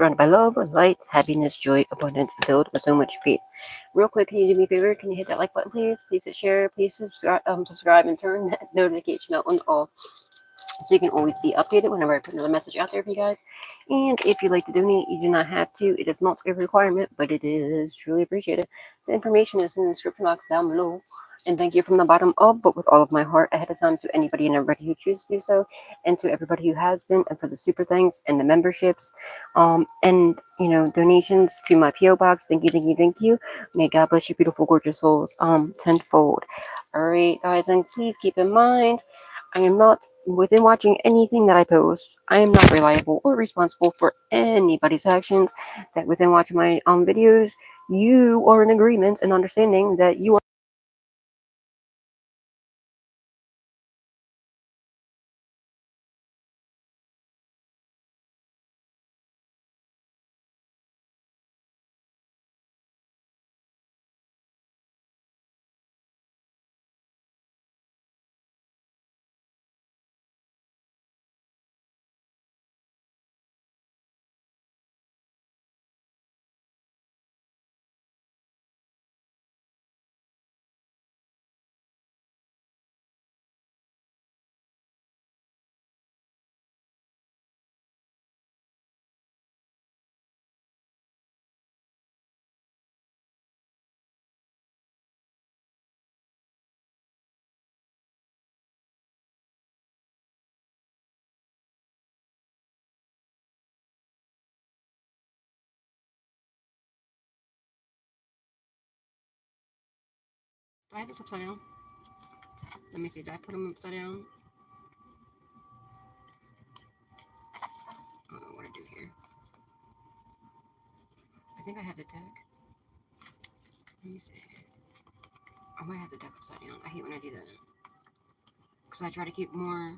surrounded by love, light, happiness, joy, abundance, filled with so much faith. Real quick, can you do me a favor? Can you hit that like button, please? Please hit share. Please subscribe and turn that notification bell on all so you can always be updated whenever I put another message out there for you guys. And if you'd like to donate, you do not have to. It is not a requirement, but it is truly appreciated. The information is in the description box down below. And thank you from the bottom up, but with all of my heart ahead of time to anybody and everybody who chooses to do so, and to everybody who has been, and for the super thanks and the memberships, and donations to my PO box. Thank you, thank you, thank you. May God bless you, beautiful, gorgeous souls, tenfold. All right, guys, and please keep in mind I am not, within watching anything that I post, I am not reliable or responsible for anybody's actions. That within watching my videos, you are in agreement and understanding that you are. Do I have this upside down? Let me see. Did I put them upside down? I don't know what to do here. I think I have the deck. Let me see. I might have the deck upside down. I hate when I do that. Because I try to keep more.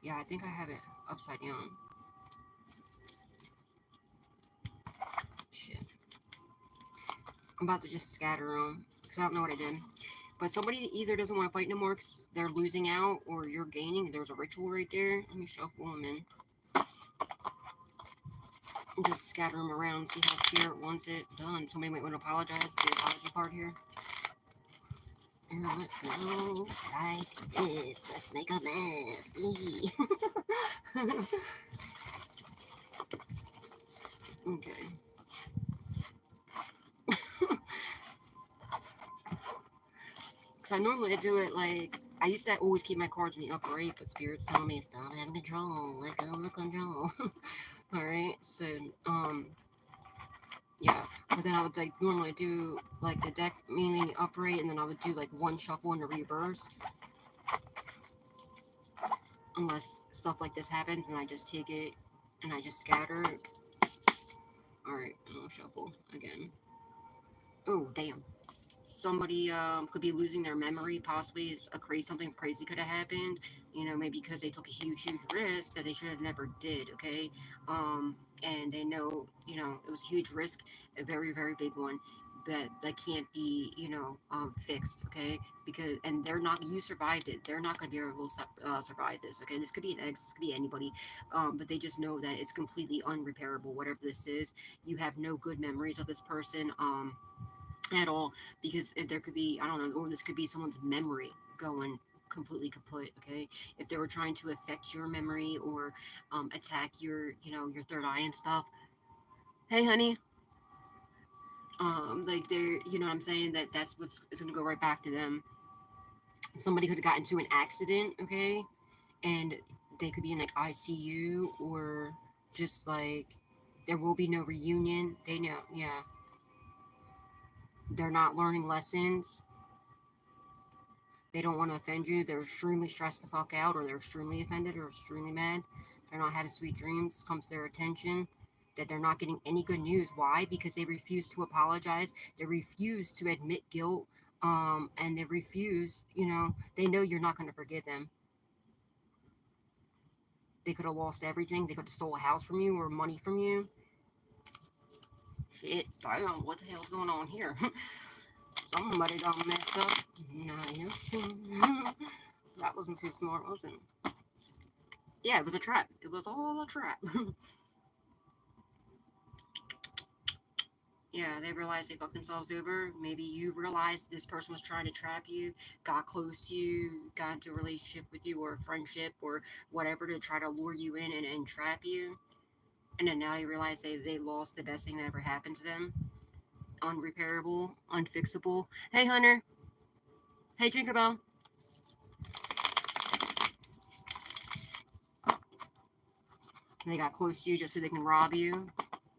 Yeah, I think I have it upside down. Shit. I'm about to just scatter them. Because I don't know what I did. But somebody either doesn't want to fight no more because they're losing out, or you're gaining. There's a ritual right there. Let me shuffle them in. And just scatter them around, see how spirit wants it done. Somebody might want to apologize. The apology part here. And let's go like this. Let's make a mess. Okay. Because I normally do it like, I used to always keep my cards in the upper right, but Spirit's telling me stop having control. Let go of the control. Alright, so, yeah. But then I would like normally do like the deck mainly in the upright, and then I would do like one shuffle in the reverse. Unless stuff like this happens and I just take it and I just scatter it. Alright, I'll shuffle again. Oh, damn. Somebody could be losing their memory. Possibly it's something crazy could have happened. Maybe because they took a huge risk that they should have never did. Okay, and they know it was a huge risk, a very very big one that can't be fixed. Okay, because and they're not you survived it. They're not going to be able to survive this. Okay, this could be an ex, this could be anybody, but they just know that it's completely unrepairable. Whatever this is, you have no good memories of this person. At all, because there could be, I don't know, or this could be someone's memory going completely kaput. Okay, if they were trying to affect your memory or attack your third eye and stuff. Hey honey, like they're, what I'm saying, that's what's it's gonna go right back to them. Somebody could have gotten into an accident. Okay, and they could be in like ICU, or just like there will be no reunion. They know. Yeah, they're not learning lessons. They don't want to offend you. They're extremely stressed the fuck out, or they're extremely offended, or extremely mad. They're not having sweet dreams. Comes to their attention that they're not getting any good news. Why? Because they refuse to apologize. They refuse to admit guilt. And they refuse. They know you're not going to forgive them. They could have lost everything. They could have stole a house from you or money from you. Shit, I don't know what the hell's going on here. Somebody done messed up. That wasn't too smart, was it? Yeah, it was a trap. It was all a trap. Yeah, they realized they fucked themselves over. Maybe you realized this person was trying to trap you, got close to you, got into a relationship with you, or a friendship, or whatever, to try to lure you in and trap you. And then now you realize they lost the best thing that ever happened to them. Unrepairable, unfixable. Hey, Hunter. Hey, Tinkerbell. They got close to you just so they can rob you.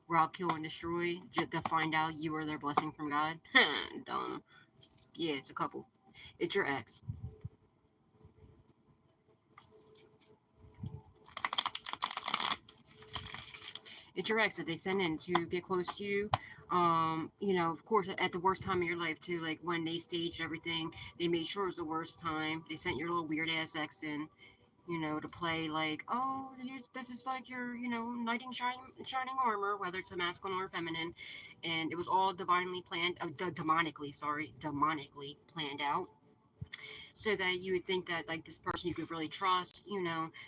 Rob, kill, and destroy, just to find out you are their blessing from God. Dumb. Yeah, it's a couple. It's your ex. It's your ex that they send in to get close to you. Of course, at the worst time of your life too. Like when they staged everything, they made sure it was the worst time. They sent your little weird ass ex in, to play like, oh, this is like your, knight in shining armor, whether it's a masculine or feminine, and it was all divinely planned, demonically planned out, so that you would think that like this person you could really trust,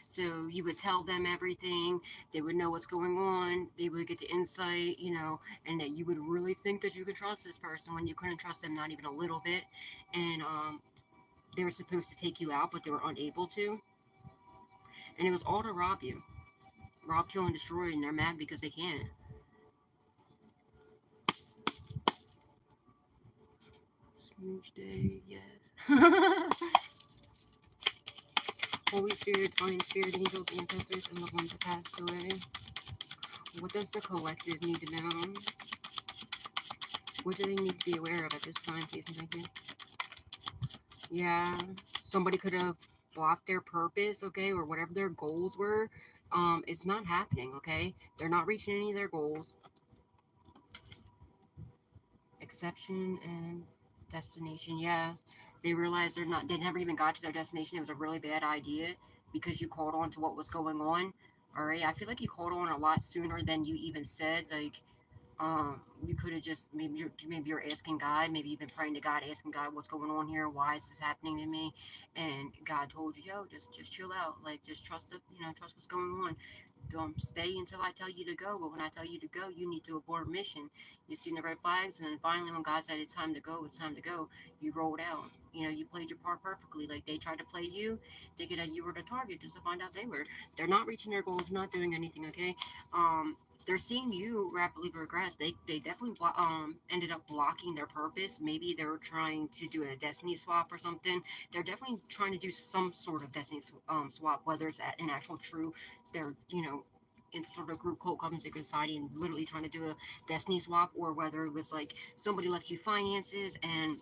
so you would tell them everything, they would know what's going on, they would get the insight, and that you would really think that you could trust this person when you couldn't trust them not even a little bit, and they were supposed to take you out, but they were unable to, and it was all to rob you, rob, kill, and destroy, and they're mad because they can't. Smooch day, yes. Holy Spirit, Divine Spirit, angels, ancestors, and loved ones that passed away. What does the collective need to know? What do they need to be aware of at this time, please and thank you? Yeah, somebody could have blocked their purpose, okay, or whatever their goals were. It's not happening, okay? They're not reaching any of their goals. Exception and destination, yeah. They realized they never even got to their destination. It was a really bad idea because you called on to what was going on. All right, I feel like you called on a lot sooner than you even said. Like, you could have just maybe you're asking God, maybe you've been praying to God, asking God what's going on here, why is this happening to me, and God told you, yo, just chill out, like just trust it, trust what's going on. Don't stay until I tell you to go, but when I tell you to go, you need to abort mission. You've seen the red flags, and then finally when God said it's time to go, it's time to go, you rolled out. You played your part perfectly. Like they tried to play you, thinking that you were the target, just to find out they're not reaching their goals, not doing anything, okay. They're seeing you rapidly progress. They definitely ended up blocking their purpose. Maybe they were trying to do a destiny swap or something. They're definitely trying to do some sort of destiny swap, whether it's an actual true. They're in some sort of group cult covenant secret society and literally trying to do a destiny swap, or whether it was like somebody left you finances and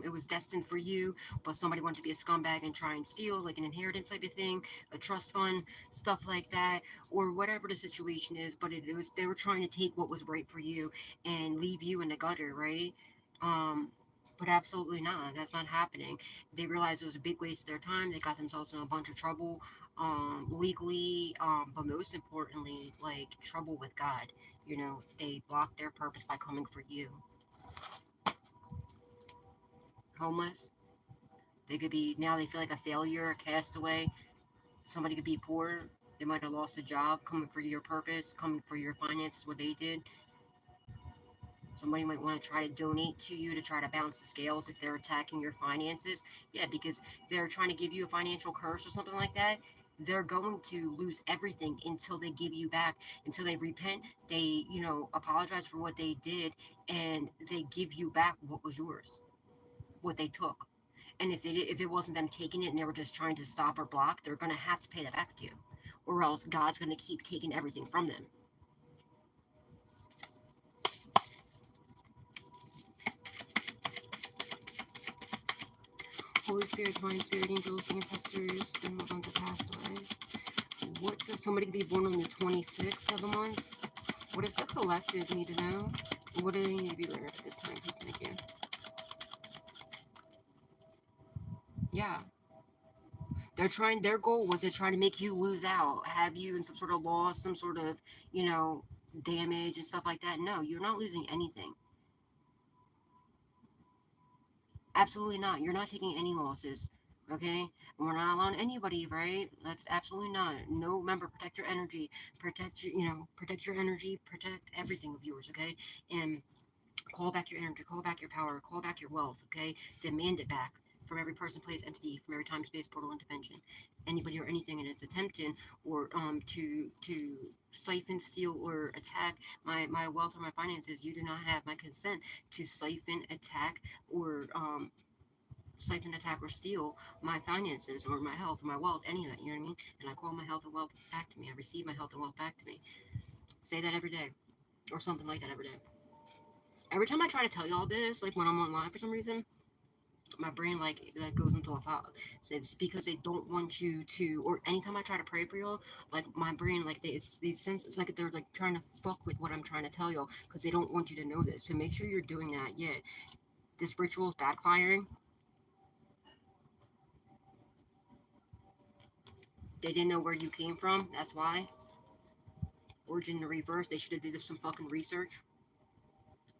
it was destined for you, but somebody wanted to be a scumbag and try and steal, like an inheritance type of thing, a trust fund, stuff like that, or whatever the situation is. But it was they were trying to take what was right for you and leave you in the gutter, right? Um, but absolutely not. That's not happening. They realized it was a big waste of their time. They got themselves in a bunch of trouble, legally, but most importantly, like trouble with God. They blocked their purpose by coming for you. Homeless. They could be now they feel like a failure, a castaway. Somebody could be poor. They might have lost a job, coming for your purpose, coming for your finances, what they did. Somebody might want to try to donate to you to try to balance the scales if they're attacking your finances. Yeah, because they're trying to give you a financial curse or something like that. They're going to lose everything until they give you back, until they repent, they, apologize for what they did, and they give you back what was yours, what they took. And if it wasn't them taking it and they were just trying to stop or block, they're gonna have to pay that back to you, or else God's gonna keep taking everything from them. Holy Spirit, Divine Spirit, angels, ancestors, and the ones that passed away. What does somebody be born on the 26th of the month? What does the collective need to know? What do they need to be aware of at this time? Please, thank you. Yeah. Their goal was to try to make you lose out, have you in some sort of loss, some sort of, you know, damage and stuff like that. No, you're not losing anything. Absolutely not. You're not taking any losses. Okay, we're not allowing anybody, right? That's absolutely not. No, remember, protect your energy, protect your, protect your energy, protect everything of yours. Okay, and call back your energy, call back your power, call back your wealth. Okay, demand it back from every person, place, entity, from every time, space, portal, and dimension. Anybody or anything that is attempting or to siphon, steal, or attack my wealth or my finances, you do not have my consent to siphon, attack, or siphon, attack, or steal my finances or my health or my wealth, any of that, you know what I mean? And I call my health and wealth back to me. I receive my health and wealth back to me. Say that every day, or something like that every day. Every time I try to tell y'all this, like when I'm online for some reason, my brain like goes into a fog. So it's because they don't want you to, or anytime I try to pray for y'all, like my brain, like it's these sense, it's like they're like trying to fuck with what I'm trying to tell y'all because they don't want you to know this. So make sure you're doing that. Yeah, this ritual is backfiring. They didn't know where you came from. That's why. Origin in the reverse. They should have did some fucking research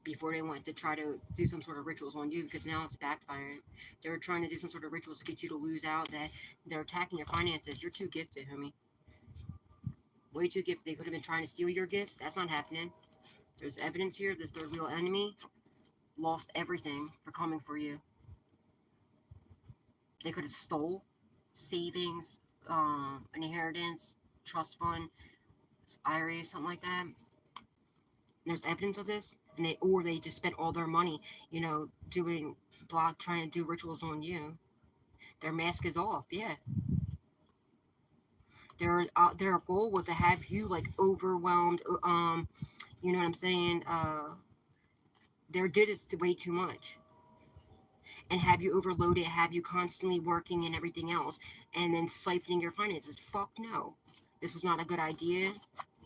before they went to try to do some sort of rituals on you because now it's backfiring. They're trying to do some sort of rituals to get you to lose out. That they're attacking your finances. You're too gifted, homie. Way too gifted. They could have been trying to steal your gifts. That's not happening. There's evidence here. This third wheel enemy lost everything for coming for you. They could have stole savings, an inheritance, trust fund, IRA, something like that. There's evidence of this, and they just spent all their money, doing trying to do rituals on you. Their mask is off. Yeah, their goal was to have you like overwhelmed. You know what I'm saying? Their did is way too much, and have you overloaded, have you constantly working and everything else, and then siphoning your finances. Fuck no, this was not a good idea.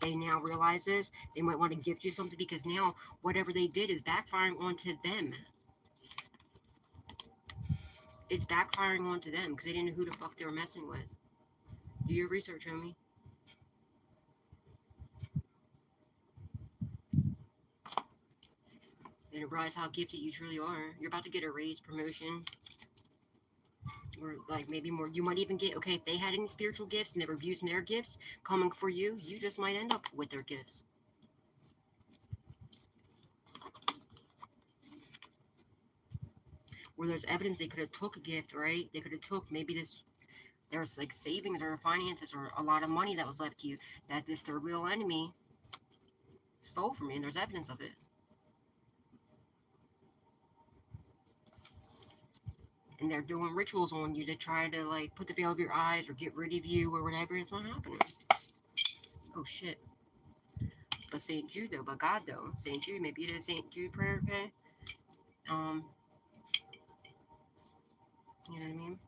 They now realize this. They might want to gift you something because now whatever they did is backfiring onto them. It's backfiring onto them because they didn't know who the fuck they were messing with. Do your research, homie. They didn't realize how gifted you truly are. You're about to get a raise, promotion, or like maybe more. You might even get, okay, if they had any spiritual gifts and they were using their gifts coming for you, you just might end up with their gifts. Where there's evidence they could have took a gift, right? They could have took maybe this, there's like savings or finances or a lot of money that was left to you that this third wheel enemy stole from you, and there's evidence of it. And they're doing rituals on you to try to like put the veil of your eyes or get rid of you or whatever. It's not happening. Oh shit. But St. Jude though, but God though. St. Jude, maybe it is St. Jude prayer, okay? Um, you know what I mean?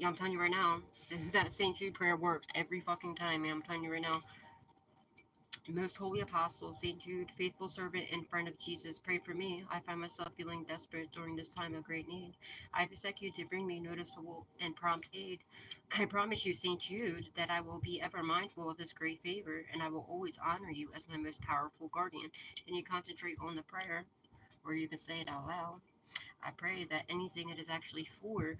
I'm telling you right now, that St. Jude prayer works every fucking time, man. I'm telling you right now. Most holy apostle, St. Jude, faithful servant and friend of Jesus, pray for me. I find myself feeling desperate during this time of great need. I beseech you to bring me noticeable and prompt aid. I promise you, St. Jude, that I will be ever mindful of this great favor, and I will always honor you as my most powerful guardian. And you concentrate on the prayer, or you can say it out loud. I pray that anything that is actually for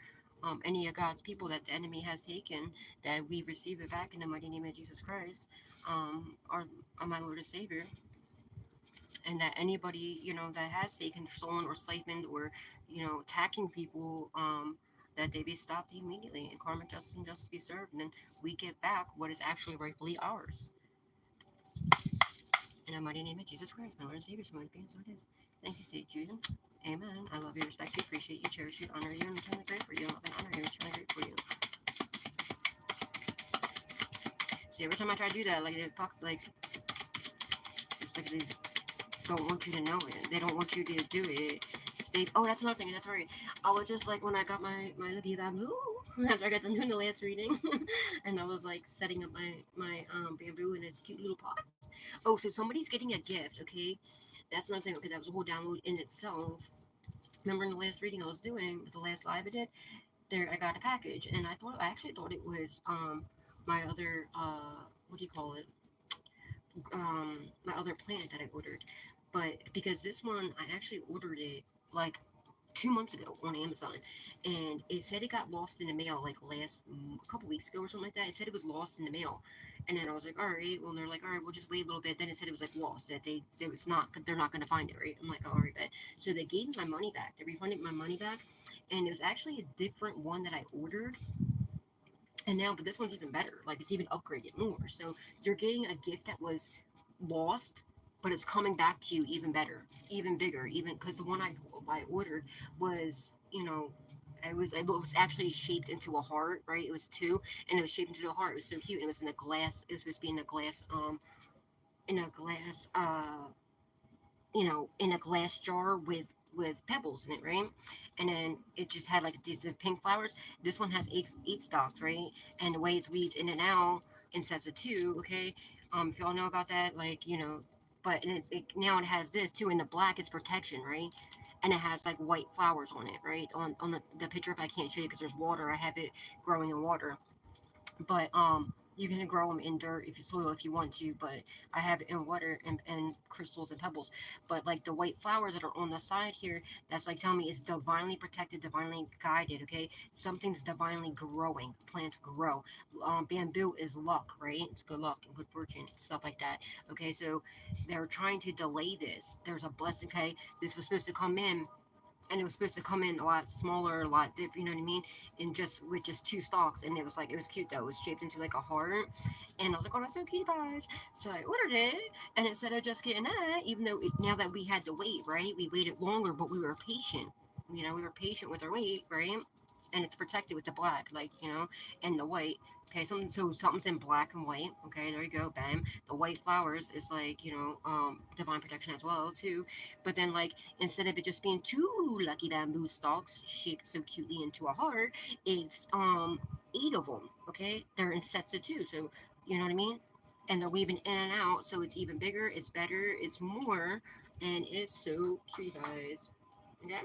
any of God's people that the enemy has taken, that we receive it back in the mighty name of Jesus Christ, our my Lord and Savior, and that anybody that has taken, stolen, or siphoned, or attacking people, that they be stopped immediately, and karmic justice and justice be served, and then we get back what is actually rightfully ours. In the mighty name of Jesus Christ, my Lord and Savior, so it be, and so it is. Thank you, St. Jude. Amen. I love you, respect you, appreciate you, cherish you, honor you, and eternally great for you. Love and honor you, eternally great for you. See, every time I try to do that, like, it fucks, like, it's like they don't want you to know it. They don't want you to do it. Oh, that's another thing. That's right. I was just, like, when I got my little bamboo, after I got done doing the last reading, and I was, like, setting up my bamboo in its cute little pots. Oh, so somebody's getting a gift, okay? That's another thing. Okay, that was a whole download in itself. Remember in the last reading I was doing, the last live I did, there I got a package, and I actually thought it was my other what do you call it? My other plant that I ordered, but because this one I actually ordered it like 2 months ago on Amazon, and it said it got lost in the mail like a couple weeks ago or something like that. It said it was lost in the mail, and then I was like, all right. Well, they're like, all right, we'll just wait a little bit. Then it said it was like lost, that they was not they're not going to find it, right? I'm like, all right, bet. So they gave me my money back. They refunded my money back, and it was actually a different one that I ordered. And now, but this one's even better. Like it's even upgraded more. So you're getting a gift that was lost, but it's coming back to you even better, even bigger, even because the one I ordered was, it was actually shaped into a heart, right? It was two, and it was shaped into a heart. It was so cute. And it was in a glass. It was supposed to be in a glass, in a glass jar with pebbles in it, right? And then it just had like these pink flowers. This one has eight stalks, right? And the way it's weaved in and out in sets of two, okay. If y'all know about that, like but and now it has this too. In the black, it's protection, right? And it has like white flowers on it, right? On the picture, if I can't show you because there's water, I have it growing in water, but you can grow them in dirt if you soil if you want to, but I have it in water and crystals and pebbles. But like the white flowers that are on the side here, that's like telling me it's divinely protected, divinely guided. Okay, something's divinely growing. Plants grow. Bamboo is luck, right? It's good luck and good fortune, stuff like that. Okay, so they're trying to delay this. There's a blessing. Okay, this was supposed to come in, and it was supposed to come in a lot smaller, a lot dip, you know what I mean? And just with just two stalks, and it was cute though. It was shaped into like a heart, and I was like, oh, that's so cute, guys. So I ordered it, and instead of just getting that, even though now that we had to wait, right? We waited longer, but we were patient. We were patient with our wait, right? And it's protected with the black, like and the white. Okay, so something's in black and white. Okay, there you go, bam. The white flowers is like divine protection as well too. But then like instead of it just being two lucky bamboo stalks shaped so cutely into a heart, it's eight of them. Okay, they're in sets of two, so you know what I mean. And they're weaving in and out, so it's even bigger, it's better, it's more, and it's so cute, guys. Okay.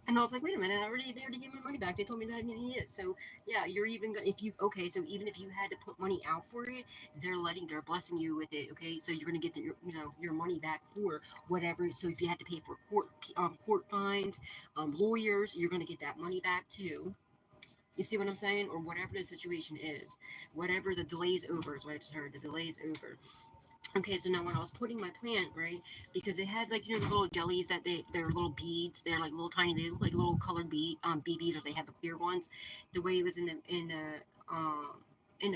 And I was like, wait a minute, I already there to give my money back. They told me that I didn't need it. So yeah, you're even if you okay, so even if you had to put money out for it, they're blessing you with it. Okay, so you're gonna get your money back for whatever. So if you had to pay for court fines, lawyers, you're gonna get that money back too. You see what I'm saying? Or whatever the situation is, whatever the delay is over is what I just heard. The delay is over. Okay, so now when I was putting my plant, right, because it had like the little jellies that they're little beads, they're like little tiny, they look like little colored BBs, or they have the clear ones. The way it was in the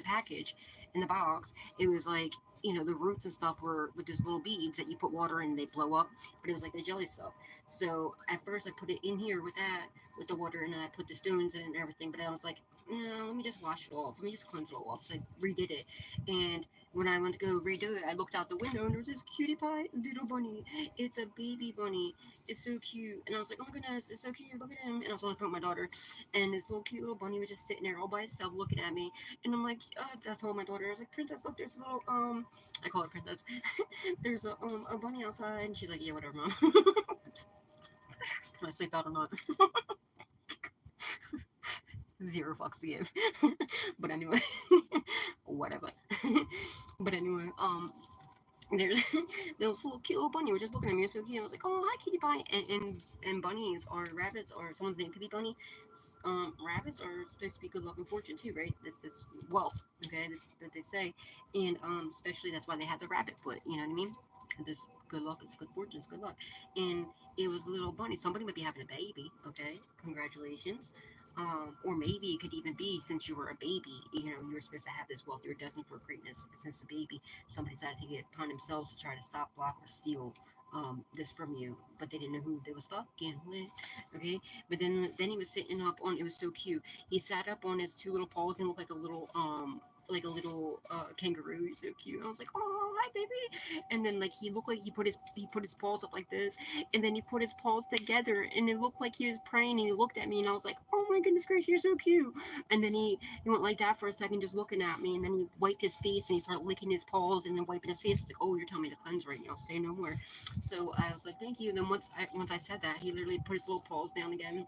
package, in the box, it was like the roots and stuff were with these little beads that you put water in and they blow up, but it was like the jelly stuff. So at first I put it in here with the water, and then I put the stones in and everything, but I was like, no, let me just wash it off, let me just cleanse it all off. So I redid it, and when I went to go redo it, I looked out the window and there was this cutie pie little bunny. It's a baby bunny. It's so cute. And I was like, oh my goodness, it's so cute. Look at him. And I was on the phone with my daughter. And this little cute little bunny was just sitting there all by itself looking at me. And I'm like, I told my daughter, I was like, Princess, look, there's a little, I call her Princess. There's a bunny outside. And she's like, yeah, whatever, mom. Can I sleep out or not? Zero fucks to give. But anyway, whatever. But anyway, there's this little cute little bunny was just looking at me. It was so cute. I was like, oh, hi, kitty pie. And bunnies or rabbits, or someone's name could be bunny. Rabbits are supposed to be good luck and fortune too, right? That's wealth, okay, this, that they say. And especially that's why they have the rabbit foot, you know what I mean? This good luck, it's good fortune, it's good luck. And it was a little bunny. Somebody might be having a baby, okay? Congratulations. Or maybe it could even be, since you were a baby, you were supposed to have this wealth. You were destined for greatness since a baby. Somebody decided to take it upon themselves to try to stop, block, or steal this from you, but they didn't know who they was fucking with. Okay, but then he was sitting up on. It was so cute. He sat up on his two little paws and looked like a little kangaroo. He's so cute. I was like, oh, hi, baby. And then like he looked like he put his paws up like this, and then he put his paws together, and it looked like he was praying. And he looked at me, and I was like, oh my goodness gracious, you're so cute. And then he went like that for a second, just looking at me, and then he wiped his face and he started licking his paws and then wiping his face. It's like, oh, you're telling me to cleanse right now. Say no more. So I was like, thank you. And then once I said that, he literally put his little paws down again.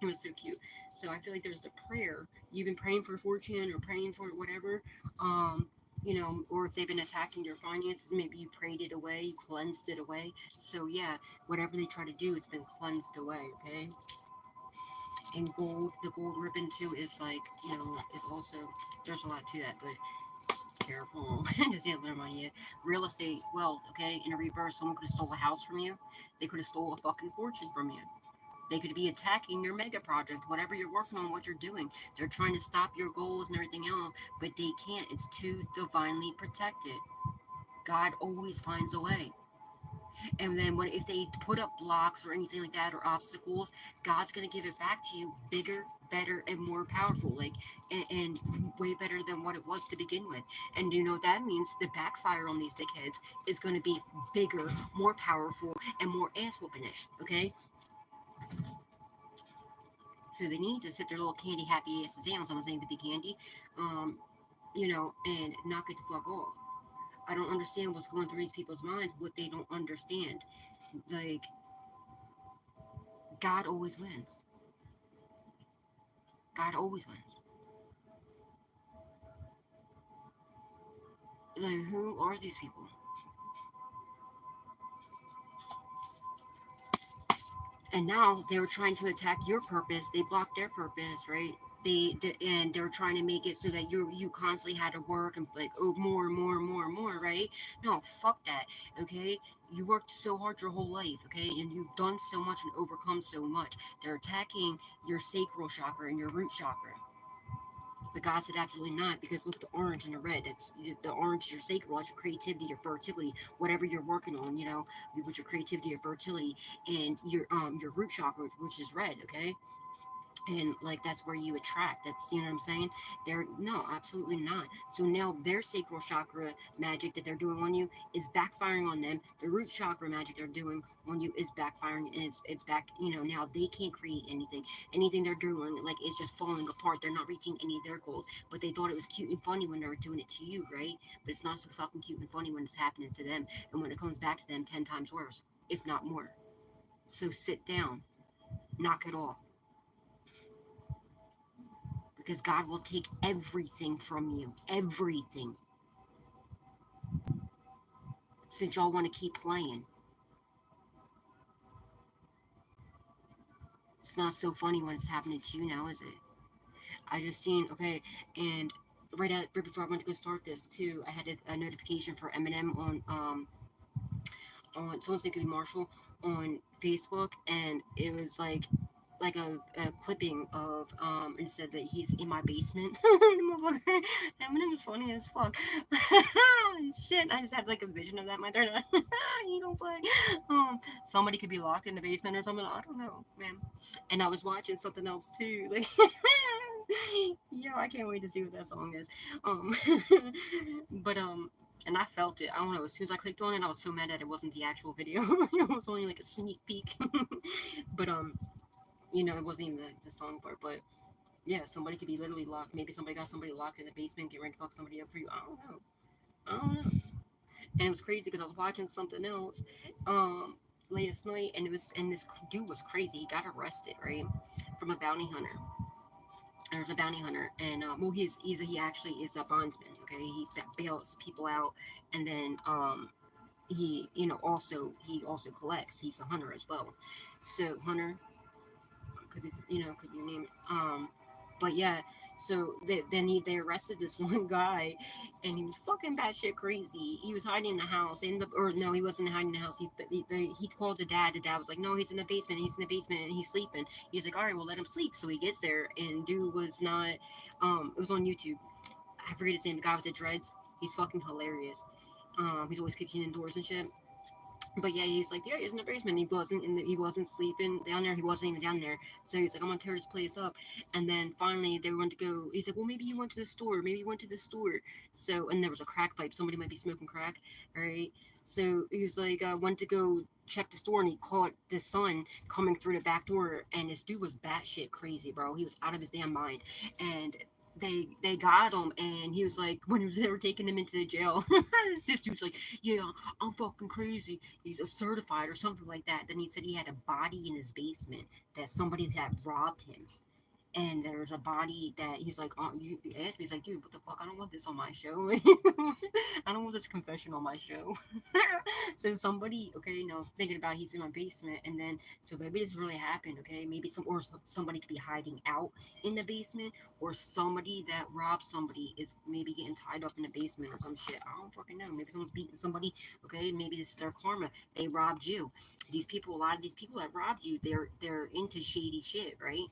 It was so cute. So I feel like there's a prayer. You've been praying for fortune or praying for whatever. Um, you know, or if they've been attacking your finances, maybe you prayed it away, you cleansed it away. So yeah, whatever they try to do, it's been cleansed away, okay? And gold, the gold ribbon too is like, you know, is also, there's a lot to that, but careful. Just the other money. Yeah. Real estate wealth, okay? In a reverse, someone could have stole a house from you. They could have stole a fucking fortune from you. They could be attacking your mega project, whatever you're working on, what you're doing. They're trying to stop your goals and everything else, but they can't. It's too divinely protected. God always finds a way. And then if they put up blocks or anything like that or obstacles, God's gonna give it back to you bigger, better, and more powerful, like and way better than what it was to begin with. And you know what that means? The backfire on these dickheads is gonna be bigger, more powerful, and more ass whoopinish. Okay, so they need to sit their little candy happy asses down. Someone's saying to be candy, um, you know, and knock it the fuck off. I don't understand what's going through these people's minds, what they don't understand. Like, God always wins. God always wins. Like, who are these people? And now they were trying to attack your purpose. They blocked their purpose, right? And they're trying to make it so that you constantly had to work and like, oh, more and more and more and more, right? No, fuck that. Okay, you worked so hard your whole life, okay, and you've done so much and overcome so much. They're attacking your sacral chakra and your root chakra. But God said absolutely not, because look at the orange and the red. It's the orange is your sacral, it's your creativity, your fertility, whatever you're working on, you know, with your creativity, your fertility, and your root chakra, which is red, okay? And like that's where you attract, that's, you know what I'm saying, they're no, absolutely not. So now their sacral chakra magic that they're doing on you is backfiring on them. The root chakra magic they're doing on you is backfiring, and it's back, you know, now they can't create anything they're doing, like it's just falling apart. They're not reaching any of their goals, but they thought it was cute and funny when they were doing it to you, right? But it's not so fucking cute and funny when it's happening to them, and when it comes back to them 10 times worse, if not more. So sit down, knock it off, because God will take everything from you. Everything. Since y'all want to keep playing. It's not so funny when it's happening to you now, is it? I just seen, okay, and right before I went to go start this too, I had a notification for Eminem on someone's name could be Marshall on Facebook, and it was like a clipping of and said that he's in my basement. Eminem is funny as fuck. Shit, I just had like a vision of that in my third. You don't play. Somebody could be locked in the basement or something. I don't know, man. And I was watching something else too. Like, yeah, I can't wait to see what that song is. Um, but and I felt it. I don't know. As soon as I clicked on it, I was so mad that it wasn't the actual video. It was only like a sneak peek. But you know, it wasn't even the song part. But yeah, somebody could be literally locked. Maybe somebody got somebody locked in the basement, get ready to fuck somebody up for you. I don't know. I don't know. And it was crazy because I was watching something else last night, and this dude was crazy. He got arrested, right, from a bounty hunter. There's a bounty hunter, and well, he actually is a bondsman. Okay, he bails people out, and then he, you know, he also collects. He's a hunter as well. So hunter, could be, you know, could you name it? But yeah, so they arrested this one guy, and he was fucking batshit crazy. He was hiding in the house, or no, he wasn't hiding in the house. He called the dad. The dad was like, no, he's in the basement. He's in the basement, and he's sleeping. He's like, all right, well, let him sleep. So he gets there, and dude was not. It was on YouTube. I forget his name. The guy with the dreads. He's fucking hilarious. He's always kicking in doors and shit. But yeah, he's like, yeah, he's in the basement. He wasn't sleeping down there. He wasn't even down there. So he's like, I'm gonna tear this place up. And then finally they went to go. He's like, well, maybe you went to the store. Maybe you went to the store. So, and there was a crack pipe. Somebody might be smoking crack. All right. So he was like, I went to go check the store, and he caught the son coming through the back door. And this dude was batshit crazy, bro. He was out of his damn mind. And they got him, and he was like, when they were taking him into the jail, this dude's like, yeah, I'm fucking crazy, he's a certified or something like that. Then he said he had a body in his basement, that somebody had robbed him, and there's a body that he's like, oh, you asked me, he's like, dude, what the fuck, I don't want this on my show. I don't want this confession on my show. So somebody, okay, now thinking about he's in my basement, and then so maybe this really happened, okay, maybe somebody could be hiding out in the basement, or somebody that robbed somebody is maybe getting tied up in the basement or some shit. I don't fucking know. Maybe someone's beating somebody. Okay, maybe this is their karma. They robbed you. These people, a lot of these people that robbed you, they're into shady shit, right?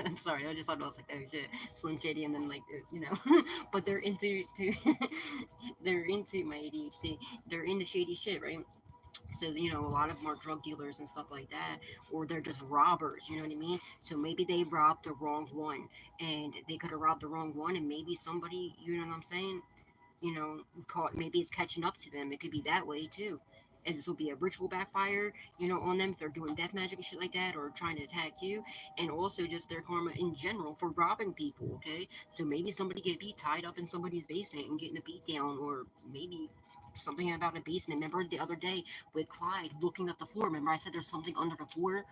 I'm sorry, I just thought I was like, oh shit, Slim Shady, and then like, but they're into my ADHD. They're into shady shit, right? So a lot of them are drug dealers and stuff like that, or they're just robbers. You know what I mean? So maybe they robbed the wrong one, and they could have robbed the wrong one, and maybe somebody, you know what I'm saying? Caught, maybe it's catching up to them. It could be that way too. And this will be a ritual backfire, on them if they're doing death magic and shit like that, or trying to attack you, and also just their karma in general for robbing people. Okay, so maybe somebody get beat tied up in somebody's basement and getting a beat down, or maybe something about a basement. Remember the other day with Clyde looking up the floor? Remember I said there's something under the floor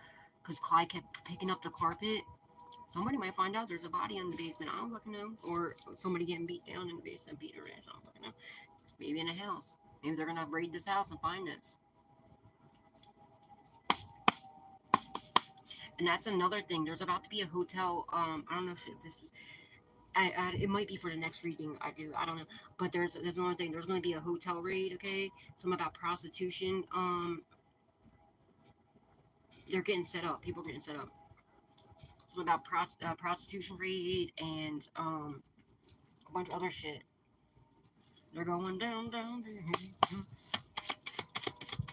because Clyde kept picking up the carpet. Somebody might find out there's a body in the basement. I don't fucking know. Or somebody getting beat down in the basement, beat her ass. I don't fucking know. Maybe in a house. Maybe they're gonna raid this house and find this. And that's another thing. There's about to be a hotel. I don't know if this is. It might be for the next reading I do. I don't know. But there's another thing. There's going to be a hotel raid. Okay, something about prostitution. They're getting set up. People are getting set up. Something about prostitution raid and a bunch of other shit. They're going down, down, down.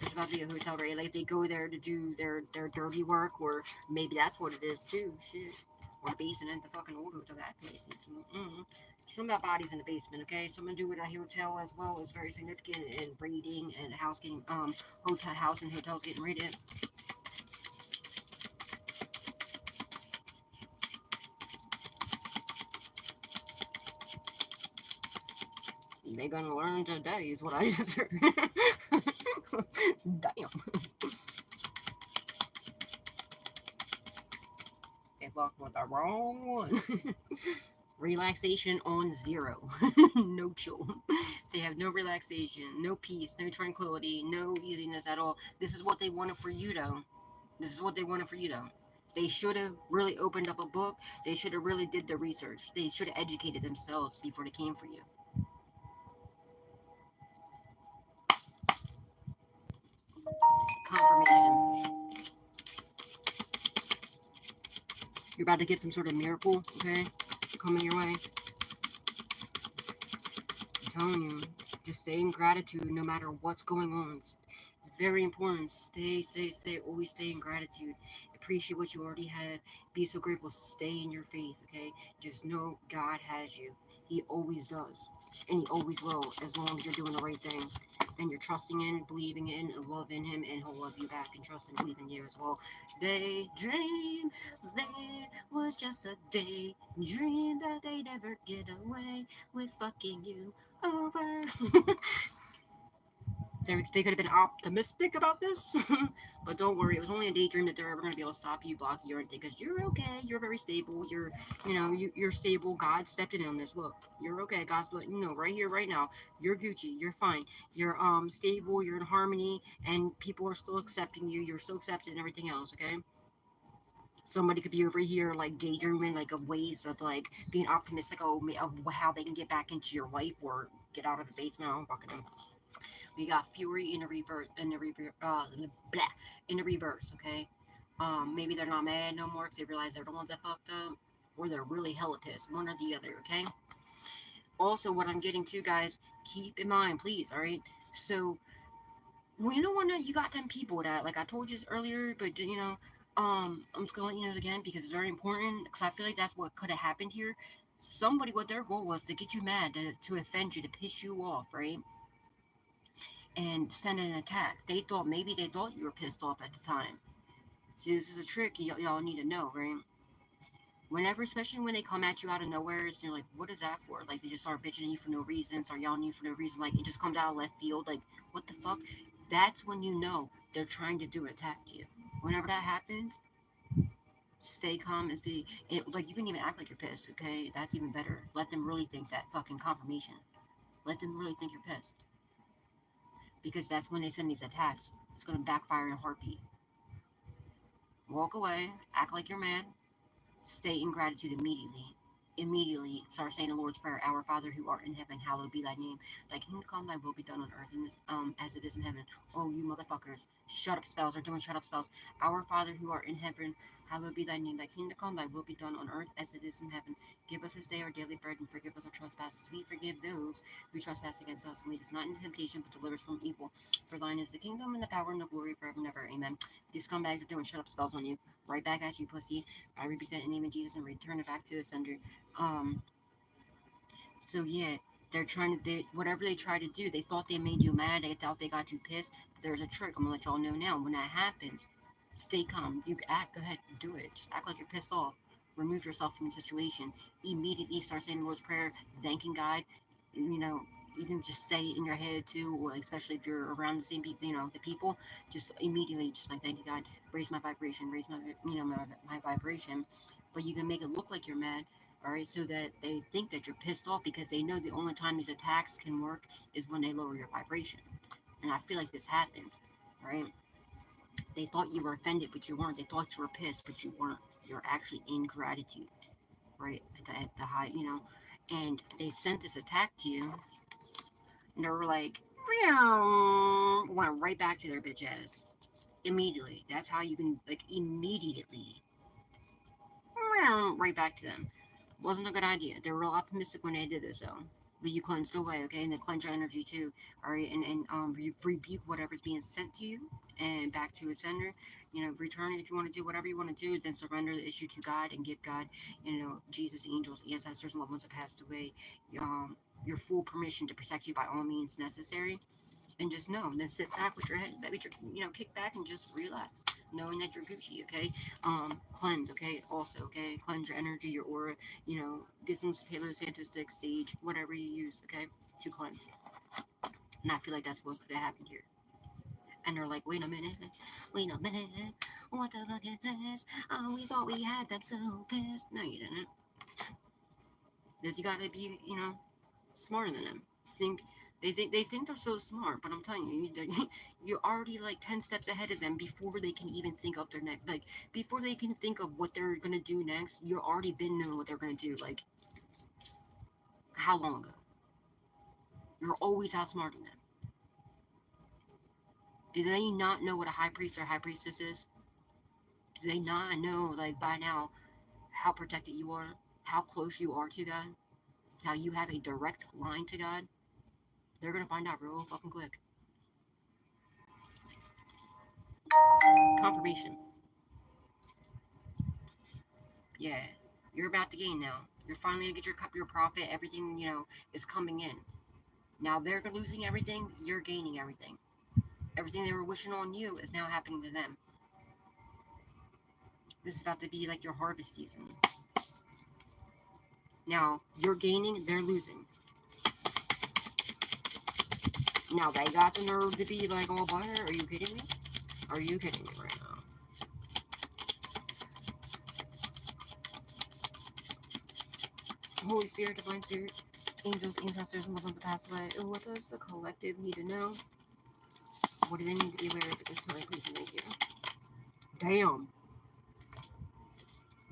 There's about to be a hotel raid. Like they go there to do their dirty work, or maybe that's what it is too. Shit. Or the basement in the fucking old hotel that place. Something about bodies in the basement, okay? Something to do with a hotel as well is very significant in raiding and house getting house and hotels getting raided. They're gonna learn today is what I just heard. Damn. They fucked with the wrong one. Relaxation on zero. No chill. They have no relaxation, no peace, no tranquility, no easiness at all. This is what they wanted for you, though. This is what they wanted for you, though. They should have really opened up a book. They should have really did the research. They should have educated themselves before they came for you. Confirmation. You're about to get some sort of miracle, okay? Coming your way. I'm telling you, just stay in gratitude no matter what's going on. It's very important. Stay. Always stay in gratitude. Appreciate what you already have. Be so grateful. Stay in your faith, okay? Just know God has you. He always does. And He always will, as long as you're doing the right thing. And you're trusting in, believing in, and loving Him, and He'll love you back and trust and believe in you as well. They dream there was just a daydream that they never get away with fucking you over. They could have been optimistic about this, but don't worry. It was only a daydream that they're ever going to be able to stop you, block you, or anything. Because you're okay. You're very stable. You're stable. God stepped in on this. Look, you're okay. God's letting you know right here, right now. You're Gucci. You're fine. You're stable. You're in harmony, and people are still accepting you. You're so accepted and everything else. Okay. Somebody could be over here like daydreaming, like of ways of like being optimistic of how they can get back into your life or get out of the basement. I don't fucking know. We got fury in the reverse, in the reverse. Okay, maybe they're not mad no more because they realize they're the ones that fucked up, or they're really hella pissed. One or the other. Okay. Also, what I'm getting to, guys, keep in mind, please. All right. So, well, when you got them people that, like I told you this earlier, but I'm just gonna let you know this again because it's very important. Because I feel like that's what could have happened here. Somebody, what their goal was to get you mad, to offend you, to piss you off, right? And send an attack. Maybe they thought you were pissed off at the time. See, this is a trick y'all need to know, right? Whenever, especially when they come at you out of nowhere, so you're like, what is that for? Like, they just start bitching at you for no reason, start yelling at you for no reason, like, it just comes out of left field, like, what the fuck? That's when you know they're trying to do an attack to you. Whenever that happens, Stay calm and be like, you can even act like you're pissed, okay? That's even better. Let them really think that fucking confirmation. Let them really think you're pissed. Because that's when they send these attacks. It's gonna backfire in a heartbeat. Walk away, act like you're mad, stay in gratitude immediately. Immediately start saying the Lord's Prayer. Our Father who art in heaven, hallowed be thy name. Thy kingdom come, thy will be done on earth as it is in heaven. Oh, you motherfuckers. Shut up spells are doing shut up spells. Our Father who art in heaven, hallowed be thy name. Thy kingdom come, thy will be done on earth as it is in heaven. Give us this day our daily bread and forgive us our trespasses. We forgive those who trespass against us. And lead us not into temptation, but deliver us from evil. For thine is the kingdom and the power and the glory forever and ever. Amen. These scumbags are doing shut up spells on you. Right back at you, pussy. I rebuke that in the name of Jesus and return it back to the sender. Um, so yeah, whatever they try to do, they thought they made you mad, they thought they got you pissed. There's a trick. I'm gonna let y'all know now. When that happens, stay calm. You can act, go ahead, do it. Just act like you're pissed off. Remove yourself from the situation. Immediately start saying the Lord's Prayer, thanking God. You know, you can just say it in your head too, or especially if you're around the same people, the people, just immediately just like, thank you God, raise my vibration, raise my vibration. But you can make it look like you're mad, all right, so that they think that you're pissed off because they know the only time these attacks can work is when they lower your vibration. And I feel like this happens, right? They thought you were offended, but you weren't. They thought you were pissed, but you weren't. You're actually in gratitude, right? At the high, and they sent this attack to you, and they were like, went right back to their bitch ass immediately. That's how you can, like, immediately right back to them. Wasn't a good idea. They were real optimistic when they did this, though. But you cleansed away, okay? And then cleanse your energy too, all right? And rebuke whatever's being sent to you and back to its sender. Return it if you want to do whatever you want to do. Then surrender the issue to God and give God, Jesus, angels, ancestors, and loved ones that passed away, your full permission to protect you by all means necessary. And just know, and then sit back with your head, kick back and just relax, knowing that you're Gucci, okay? Cleanse, okay? Also, okay? Cleanse your energy, your aura, get some Palo Santo stick, sage, whatever you use, okay? To cleanse. And I feel like that's what could have happened here. And they're like, wait a minute, what the fuck is this? Oh, we thought we had them so pissed. No, you didn't. Because you gotta be, smarter than them. They think they're so smart, but I'm telling you, you're already like 10 steps ahead of them before they can even think of their next. Like, before they can think of what they're gonna do next, you're already been knowing what they're gonna do. Like, how long ago? You're always outsmarting them. Do they not know what a high priest or high priestess is? Do they not know, like, by now, how protected you are? How close you are to God? How you have a direct line to God? They're gonna find out real fucking quick. Confirmation. Yeah, you're about to gain now. You're finally gonna get your profit. Everything is coming in. Now they're losing everything. You're gaining everything. Everything they were wishing on you is now happening to them. This is about to be like your harvest season. Now you're gaining. They're losing. Now they got the nerve to be like, oh, butter. Are you kidding me? Are you kidding me right now? Holy Spirit, Divine Spirit, angels, ancestors, and loved ones that passed away. Oh, what does the collective need to know? What do they need to be aware of at this time? Please and thank you. Damn.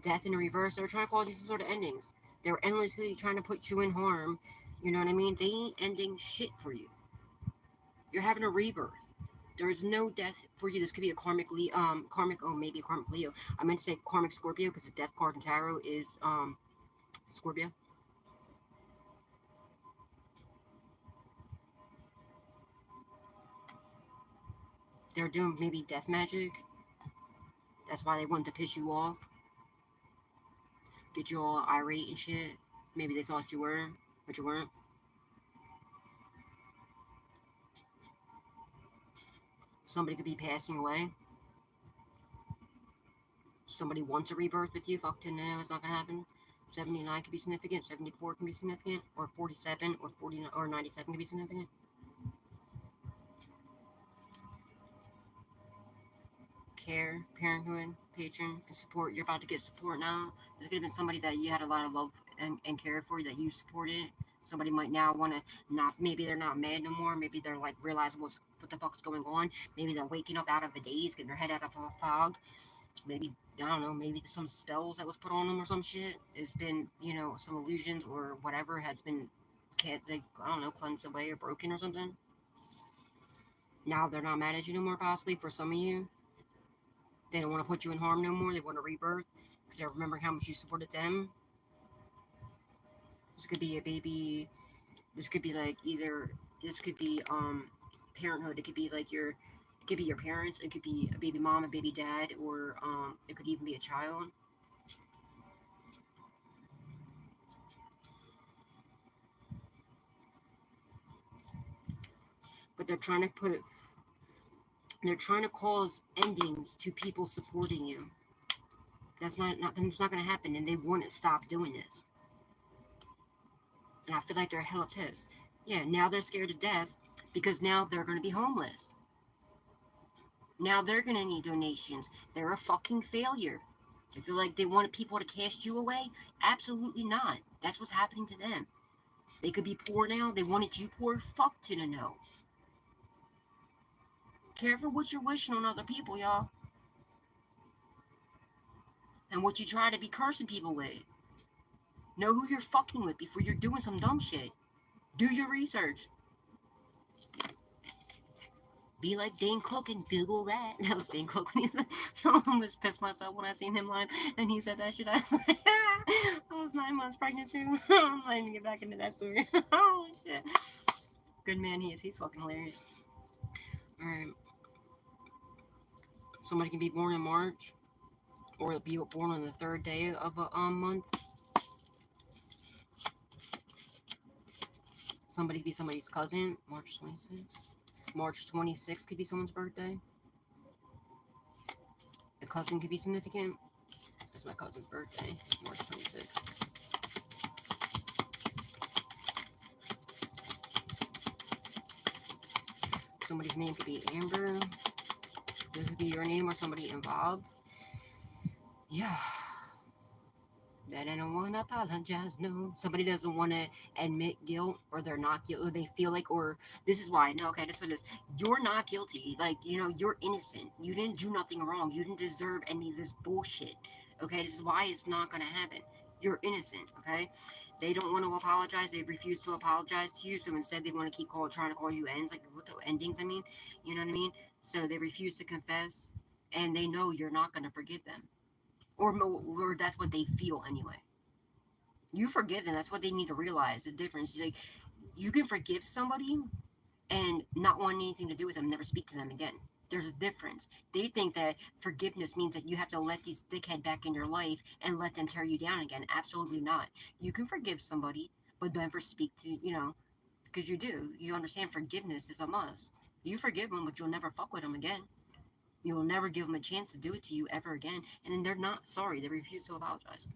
Death in reverse. They're trying to cause you some sort of endings. They're endlessly trying to put you in harm. You know what I mean? They ain't ending shit for you. You're having a rebirth. There is no death for you. This could be a maybe a karmic Leo. I meant to say karmic Scorpio because the death card in tarot is Scorpio. They're doing maybe death magic. That's why they wanted to piss you off. Get you all irate and shit. Maybe they thought you were, but you weren't. Somebody could be passing away. Somebody wants a rebirth with you. Fuck to know, it's not gonna happen. 79 could be significant. 74 can be significant. Or 47 or 49 or 97 can be significant. care, parenthood, patron, and support. You're about to get support now. There's going to be somebody that you had a lot of love and care for that you supported. Somebody might now want to not, maybe they're not mad no more. Maybe they're like realizing what the fuck's going on. Maybe they're waking up out of a daze, getting their head out of a fog. Maybe, I don't know, maybe some spells that was put on them or some shit. It's been, some illusions or whatever has been, I don't know, cleansed away or broken or something. Now they're not mad at you no more, possibly, for some of you. They don't want to put you in harm no more. They want to rebirth because they remember how much you supported them. This could be a baby. This could be like this could be parenthood. It could be like it could be your parents. It could be a baby mom, a baby dad, or it could even be a child. But they're trying to cause endings to people supporting you. It's not going to happen, and they want to stop doing this. And I feel like they're hella pissed. Yeah, now they're scared to death because now they're going to be homeless. Now they're going to need donations. They're a fucking failure. I feel like they wanted people to cast you away. Absolutely not. That's what's happening to them. They could be poor now. They wanted you poor. Fuck to the no. Careful what you're wishing on other people, y'all. And what you try to be cursing people with. Know who you're fucking with before you're doing some dumb shit. Do your research. Be like Dane Cook and Google that. That was Dane Cook when he said, I almost pissed myself when I seen him live and he said that shit. I was like, I was 9 months pregnant too. I'm not even get back into that story. Oh shit. Good man he is. He's fucking hilarious. Alright. Somebody can be born in March or be born on the 3rd day of a month. Somebody could be somebody's cousin, March 26th. March 26th could be someone's birthday. A cousin could be significant. That's my cousin's birthday, March 26th. Somebody's name could be Amber. This could be your name or somebody involved. Yeah. That I don't want to apologize, no. Somebody doesn't want to admit guilt, or they're not guilty, or they feel like, or this is why. No, okay, that's what it is. You're not guilty. Like, you're innocent. You didn't do nothing wrong. You didn't deserve any of this bullshit. Okay, this is why it's not going to happen. You're innocent, okay? They don't want to apologize. They refuse to apologize to you, so instead they want to keep trying to call you ends, like what the endings, I mean. You know what I mean? So they refuse to confess, and they know you're not going to forgive them. Or that's what they feel anyway. You forgive them. That's what they need to realize. The difference. Like, you can forgive somebody and not want anything to do with them, never speak to them again. There's a difference. They think that forgiveness means that you have to let these dickhead back in your life and let them tear you down again. Absolutely not. You can forgive somebody, but never speak to, because you do. You understand forgiveness is a must. You forgive them, but you'll never fuck with them again. You will never give them a chance to do it to you ever again. And then they're not sorry. They refuse to apologize.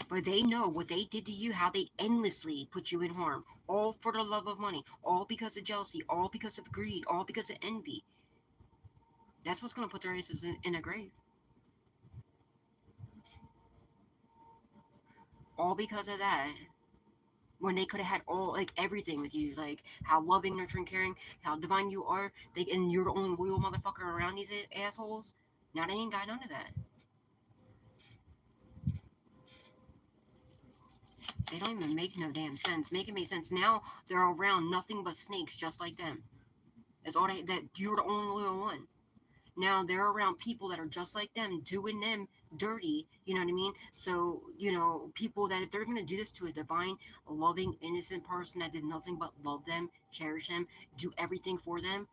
But they know what they did to you, how they endlessly put you in harm. All for the love of money. All because of jealousy. All because of greed. All because of envy. That's what's going to put their asses in a grave. All because of that. When they could have had everything with you, like how loving, nurturing, caring, how divine you are, and you're the only real motherfucker around these assholes. Now they ain't got none of that. They don't even make no damn sense. Make it make sense. Now they're around nothing but snakes, just like them. That's all that you're the only loyal one. Now they're around people that are just like them, doing them dirty, you know what I mean? So, people that if they're going to do this to a divine, loving, innocent person that did nothing but love them, cherish them, do everything for them,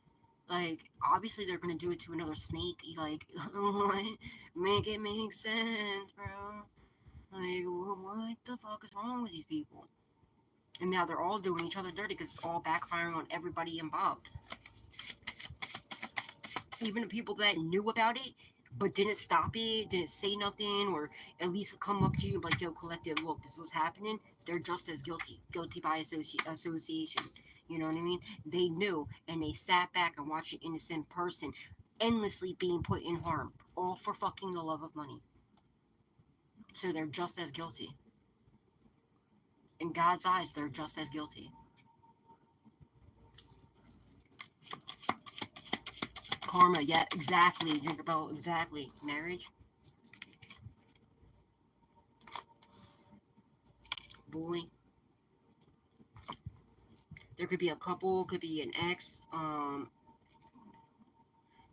like, obviously they're going to do it to another snake. Like, make it make sense, bro. Like, what the fuck is wrong with these people? And now they're all doing each other dirty because it's all backfiring on everybody involved. Even the people that knew about it but didn't stop it, didn't say nothing, or at least come up to you like, yo, collective, look, this is what's happening, they're just as guilty. Guilty by association. You know what I mean? They knew, and they sat back and watched an innocent person endlessly being put in harm, all for fucking the love of money. So they're just as guilty. In God's eyes, they're just as guilty. Karma, yeah, exactly. You're about exactly marriage, bullying. There could be a couple, could be an ex.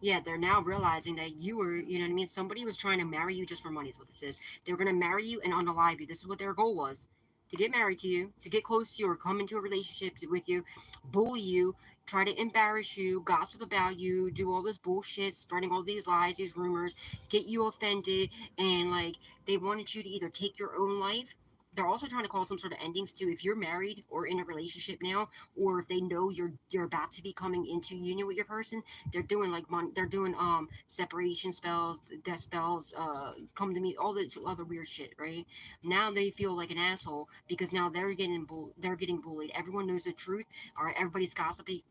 Yeah, they're now realizing that you were, you know what I mean? Somebody was trying to marry you just for money, is what this is. They were going to marry you and unalive you. This is what their goal was, to get married to you, to get close to you, or come into a relationship with you, bully you, try to embarrass you, gossip about you, do all this bullshit, spreading all these lies, these rumors, get you offended. And like, they wanted you to either take your own life. They're also trying to call some sort of endings to, if you're married or in a relationship now, or if they know you're about to be coming into union with your person. They're doing like they're doing separation spells, death spells, come to me, all this other weird shit, right? Now they feel like an asshole because now they're getting bullied. Everyone knows the truth. All right, everybody's gossiping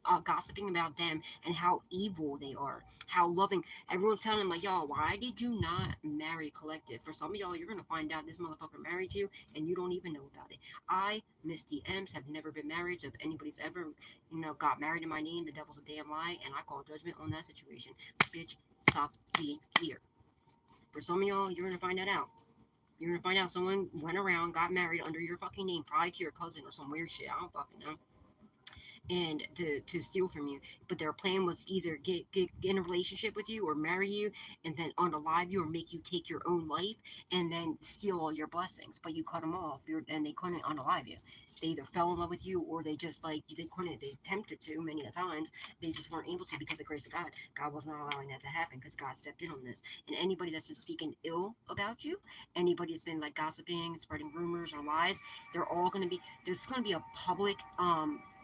about them and how evil they are, how loving. Everyone's telling them like, y'all, why did you not marry collective? For some of y'all, you're gonna find out this motherfucker married you and you don't even know about it. I, Misty Ems, have never been married. So if anybody's ever, got married in my name, the devil's a damn lie, and I call judgment on that situation. Bitch, stop being weird. For some of y'all, you're gonna find that out. You're gonna find out someone went around, got married under your fucking name, probably to your cousin or some weird shit. I don't fucking know, and to steal from you. But their plan was either get in a relationship with you or marry you and then unalive you or make you take your own life and then steal all your blessings. But you cut them off, and they couldn't unalive you. They either fell in love with you or they just like they couldn't. They attempted to many a times. They just weren't able to because of the grace of God. God was not allowing that to happen because God stepped in on this. And anybody that's been speaking ill about you, anybody that's been like gossiping, spreading rumors or lies, they're all going to be. There's going to be a public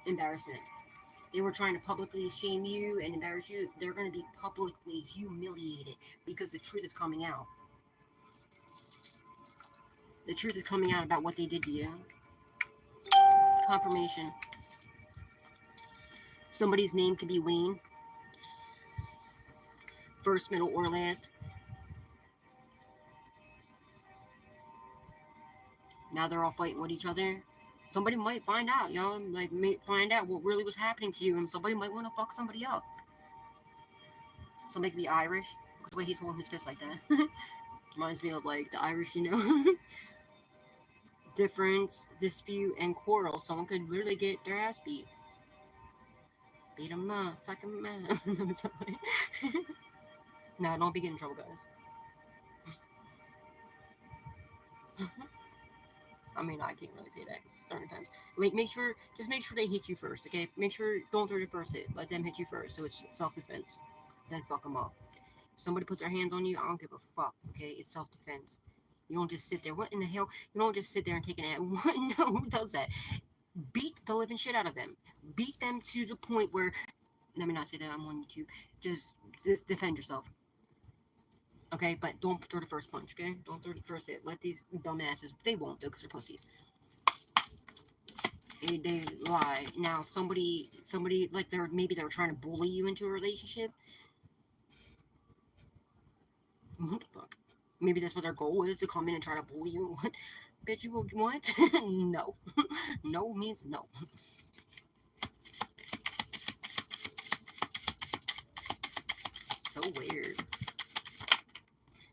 embarrassment. They were trying to publicly shame you and embarrass you. They're going to be publicly humiliated because the truth is coming out. The truth is coming out about what they did to you. Confirmation. Somebody's name could be Wayne, first, middle, or last. Now they're all fighting with each other. Somebody might find out, like may find out what really was happening to you, and somebody might want to fuck somebody up. Somebody could be Irish. Look at the way he's holding his fist like that. Reminds me of like the Irish. Difference, dispute, and quarrel. Someone could literally get their ass beat. Beat them up, fuck them up. No, don't be getting in trouble, guys. I mean, I can't really say that certain times. Like, just make sure they hit you first, okay? Make sure, don't throw the first hit. Let them hit you first, so it's self-defense. Then fuck them up. Somebody puts their hands on you, I don't give a fuck, okay? It's self-defense. You don't just sit there. What in the hell? You don't just sit there and take an ad. No, who does that? Beat the living shit out of them. Beat them to the point where, let me not say that I'm on YouTube. Just defend yourself. Okay, but don't throw the first punch, okay? Don't throw the first hit. Let these dumbasses, they won't though, because they're pussies. They lie. Now, somebody, like, maybe they were trying to bully you into a relationship. What the fuck? Maybe that's what their goal is, to come in and try to bully you. What? Bitch, you will, what? No. No means no. So weird.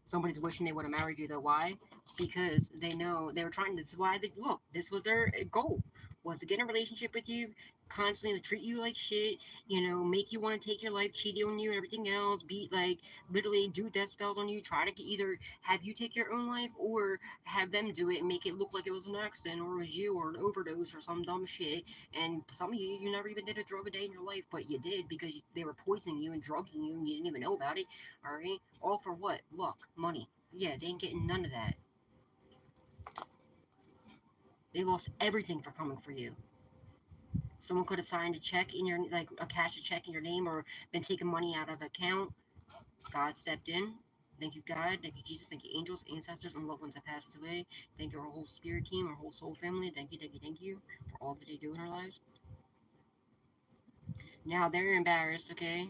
Somebody's wishing they would have married you though. Why? Because they know they were trying. This is why they look. This was their goal, was to get in a relationship with you, constantly treat you like shit. Make you want to take your life, cheat on you, and everything else. Be like literally do death spells on you. Try to either have you take your own life or have them do it and make it look like it was an accident or it was you or an overdose or some dumb shit. And some of you never even did a drug a day in your life, but you did because they were poisoning you and drugging you and you didn't even know about it. All right, all for what? Luck, money. Yeah, they ain't getting none of that. They lost everything for coming for you. Someone could have signed a check in your, like a cash check in your name or been taking money out of account. God stepped in. Thank you, God. Thank you, Jesus. Thank you, angels, ancestors, and loved ones that passed away. Thank you, our whole spirit team, our whole soul family. Thank you, thank you, thank you for all that they do in our lives. Now they're embarrassed, okay?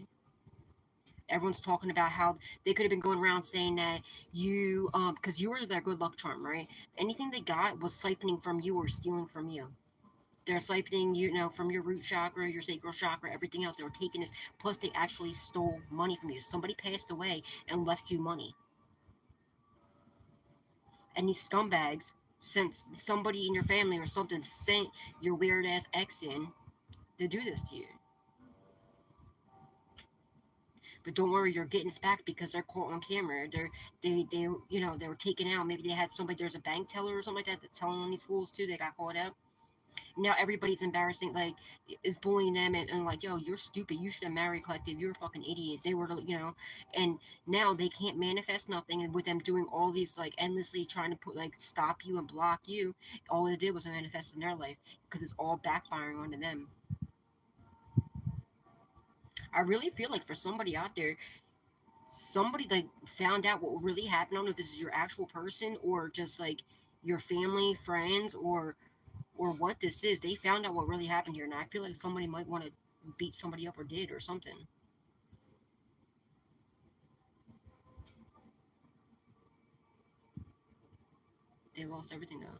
Everyone's talking about how they could have been going around saying that you, because you were their good luck charm, right? Anything they got was siphoning from you or stealing from you. They're siphoning, from your root chakra, your sacral chakra, everything else. They were taking this. Plus, they actually stole money from you. Somebody passed away and left you money. And these scumbags, since somebody in your family or something sent your weird ass ex in to do this to you. But don't worry, you're getting this back because they're caught on camera. They were taken out. Maybe they had somebody. There's a bank teller or something like that that's telling on these fools too. They got caught out. Now everybody's embarrassing, like, is bullying them and like, yo, you're stupid. You should have married collective. You're a fucking idiot. They were, and now they can't manifest nothing. And with them doing all these, like, endlessly trying to put, like, stop you and block you, all they did was manifest in their life because it's all backfiring onto them. I really feel like for somebody out there, somebody like found out what really happened. I don't know if this is your actual person or just like your family, friends, or what this is. They found out what really happened here, and I feel like somebody might want to beat somebody up or did or something. They lost everything though.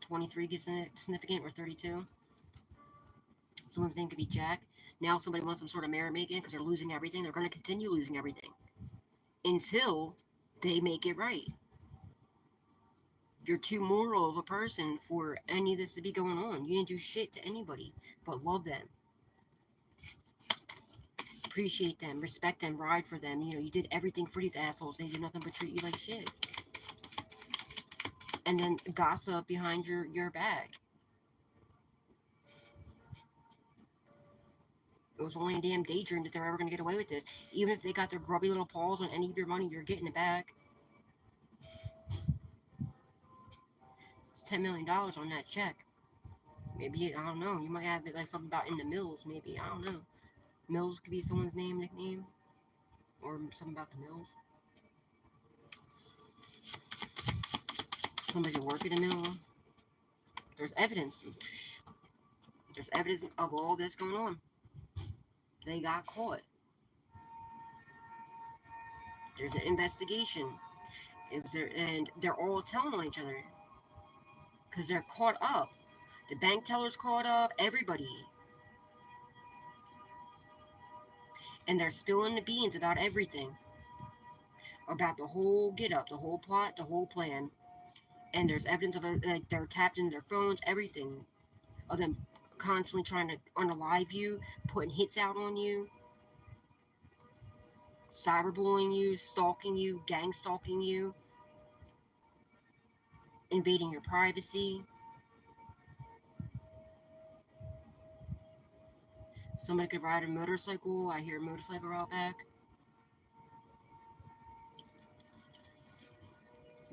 23 gets significant or 32. Someone's name could be Jack. Now somebody wants some sort of merit making because they're losing everything. They're going to continue losing everything until they make it right. You're too moral of a person for any of this to be going on. You didn't do shit to anybody but love them, appreciate them, respect them, ride for them. You did everything for these assholes. They did nothing but treat you like shit. And then gossip behind your back. It was only a damn daydream that they're ever going to get away with this. Even if they got their grubby little paws on any of your money, you're getting it back. It's $10 million on that check. Maybe, I don't know. You might have it like something about in the mills, maybe. I don't know. Mills could be someone's nickname. Or something about the mills. Somebody to work at a mill. There's evidence. There's evidence of all this going on. They got caught. There's an investigation. And they're all telling on each other. Because they're caught up. The bank teller's caught up. Everybody. And they're spilling the beans about everything. About the whole get up, the whole plot, the whole plan. And there's evidence of it, like they're tapped into their phones, everything. Of them constantly trying to unalive you, putting hits out on you, cyberbullying you, stalking you, gang stalking you, invading your privacy. Somebody could ride a motorcycle. I hear a motorcycle out back.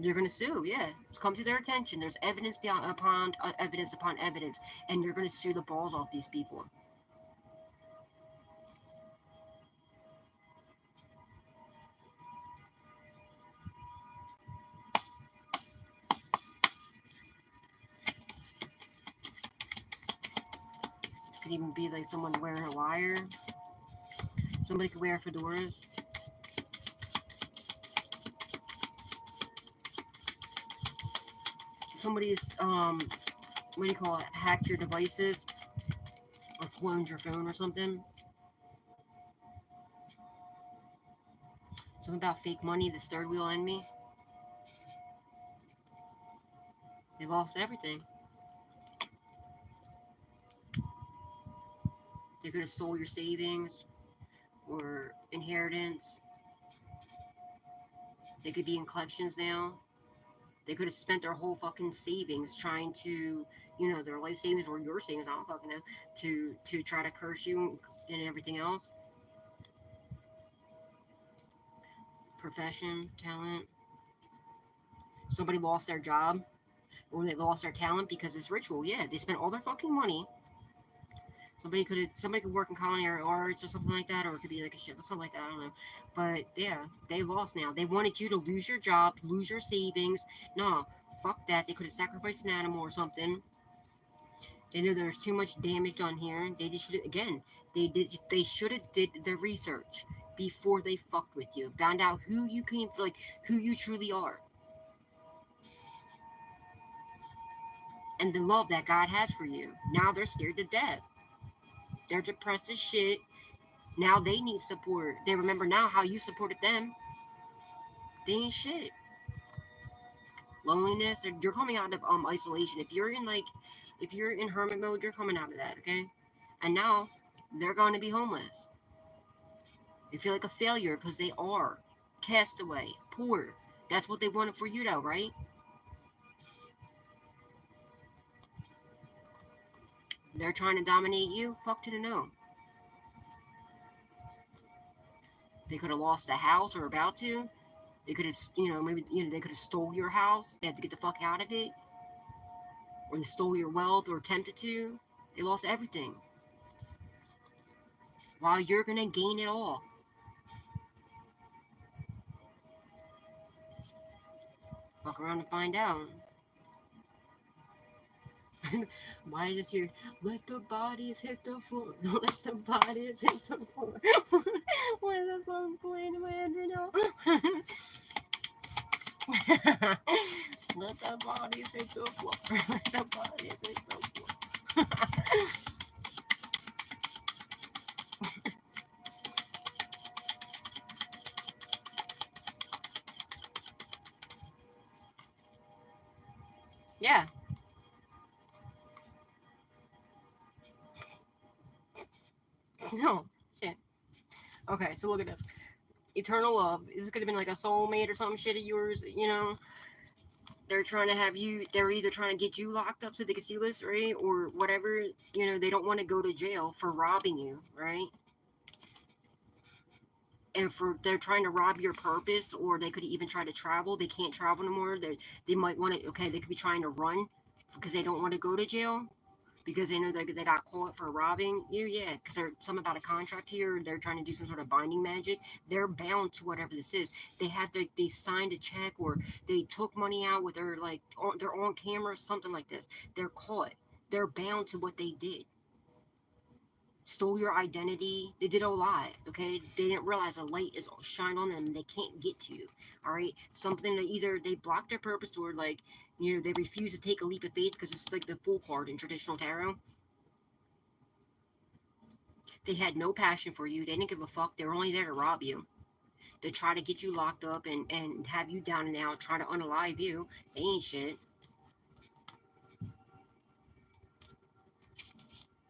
You're going to sue, yeah. It's come to their attention. There's evidence upon evidence, and you're going to sue the balls off these people. This could even be like someone wearing a wire. Somebody could wear fedoras. Somebody's, what do you call it, hacked your devices or cloned your phone or something. Something about fake money, this third wheel enemy. They lost everything. They could have stole your savings or inheritance. They could be in collections now. They could have spent their whole fucking savings trying to, their life savings or your savings, I don't fucking know, to try to curse you and everything else. Profession, talent. Somebody lost their job or they lost their talent because it's ritual. Yeah, they spent all their fucking money Somebody could work in culinary arts or something like that, or it could be like a ship or something like that. I don't know. But yeah, they lost now. They wanted you to lose your job, lose your savings. No, fuck that. They could have sacrificed an animal or something. They knew there was too much damage done here. They just should again. They should have did their research before they fucked with you. Found out who you came for, like who you truly are, and the love that God has for you. Now they're scared to death. They're depressed as shit. Now they need support. They remember now how you supported them. They ain't shit. Loneliness. You're coming out of isolation. If you're in hermit mode, you're coming out of that. Okay, and now they're going to be homeless. They feel like a failure because they are castaway, poor. That's what they wanted for you, though, right? They're trying to dominate you. Fuck to the no. They could have lost the house or about to. They could have, maybe they could have stole your house. They had to get the fuck out of it, or they stole your wealth or attempted to. They lost everything. While you're gonna gain it all. Fuck around and find out. Why is here? Let the bodies hit the floor. Let the bodies hit the floor. Why the song playing in my head right now? Let the bodies hit the floor. Let the bodies hit the floor. Yeah. No. Shit. Okay, so look at this. Eternal love. Is this could have been like a soulmate or some shit of yours, They're trying to have you, they're either trying to get you locked up so they can see this, right? Or whatever, they don't want to go to jail for robbing you, right? And they're trying to rob your purpose, or they could even try to travel. They can't travel anymore. They might want to, okay, they could be trying to run because they don't want to go to jail because they know they got caught for robbing you. Yeah, because there's something about a contract here. They're trying to do some sort of binding magic. They're bound to whatever this is. They signed a check, or they took money out with they're on camera, something like this. They're caught. They're bound to what they did. Stole your identity. They did a lot. Okay, they didn't realize a light is shined on them. And they can't get to you. All right, something that either they blocked their purpose, or they refuse to take a leap of faith because it's like the Fool card in traditional tarot. They had no passion for you. They didn't give a fuck. They were only there to rob you. They try to get you locked up and have you down and out, try to unalive you. They ain't shit.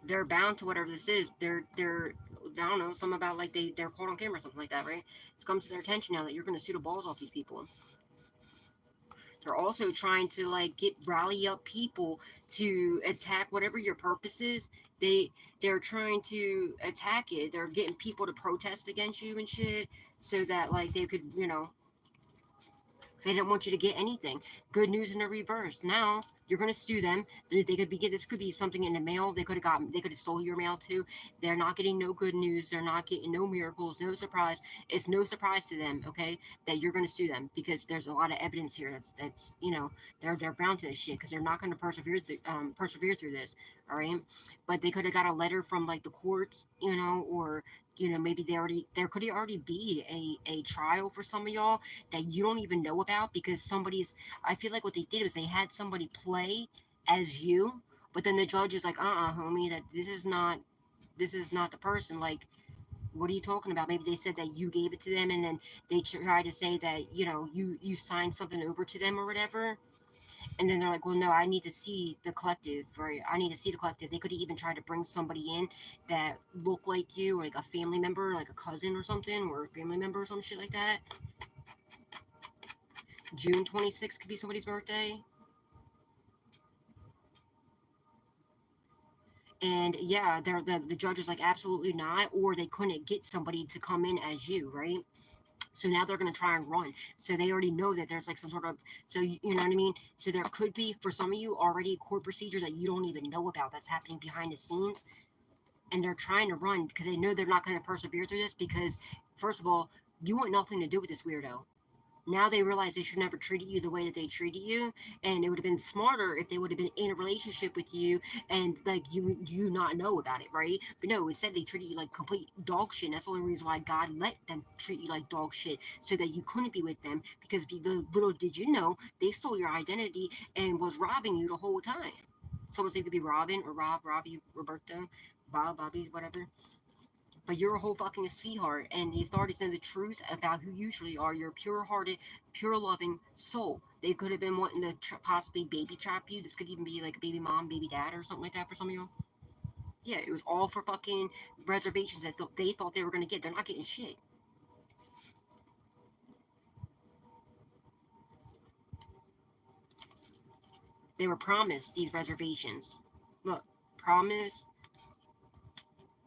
They're bound to whatever this is. They're I don't know, something about like they're caught on camera or something like that, right? It's come to their attention now that you're gonna sue the balls off these people. They're also trying to rally up people to attack whatever your purpose is. They're trying to attack it. They're getting people to protest against you and shit, so that they could, they didn't want you to get anything. Good news in the reverse. Now you're gonna sue them. They could be this could be something in the mail. They could have stole your mail too. They're not getting no good news. They're not getting no miracles. No surprise. It's no surprise to them, okay, that you're gonna sue them because there's a lot of evidence here that's they're bound to this shit because they're not gonna persevere through this. All right, but they could have got a letter from the courts, or maybe there could already be a trial for some of y'all that you don't even know about because I feel like what they did was they had somebody play as you, but then the judge is like, homie, that this is not the person. Like, what are you talking about? Maybe they said that you gave it to them, and then they try to say that you signed something over to them or whatever. And then they're like, well, no, I need to see the collective, right? I need to see the collective. They could even try to bring somebody in that looked like you, or like a family member, like a cousin or something, or a family member or some shit like that. June 26th could be somebody's birthday. And yeah, the judge is like, absolutely not, or they couldn't get somebody to come in as you, right? So now they're going to try and run. So they already know that there's some sort of, so you know what I mean? So there could be, for some of you, already a court procedure that you don't even know about that's happening behind the scenes. and they're trying to run because they know they're not going to persevere through this because, first of all, you want nothing to do with this weirdo. Now they realize they should never treated you the way that they treated you, and it would have been smarter if they would have been in a relationship with you and like you not know about it, right? But no, instead they treated you like complete dog shit. And that's the only reason why God let them treat you like dog shit, so that you couldn't be with them. Because little did you know, they stole your identity and was robbing you the whole time. Someone say it could be Robin or Robbie, Roberto, Bobby, whatever. But you're a whole fucking sweetheart, and the authorities know the truth about who you usually are. You're a pure-hearted, pure-loving soul. They could have been wanting to possibly baby trap you. This could even be like a baby mom, baby dad, or something like that for some of y'all. Yeah, it was all for fucking reservations that they thought they were going to get. They're not getting shit. They were promised these reservations. Look, promised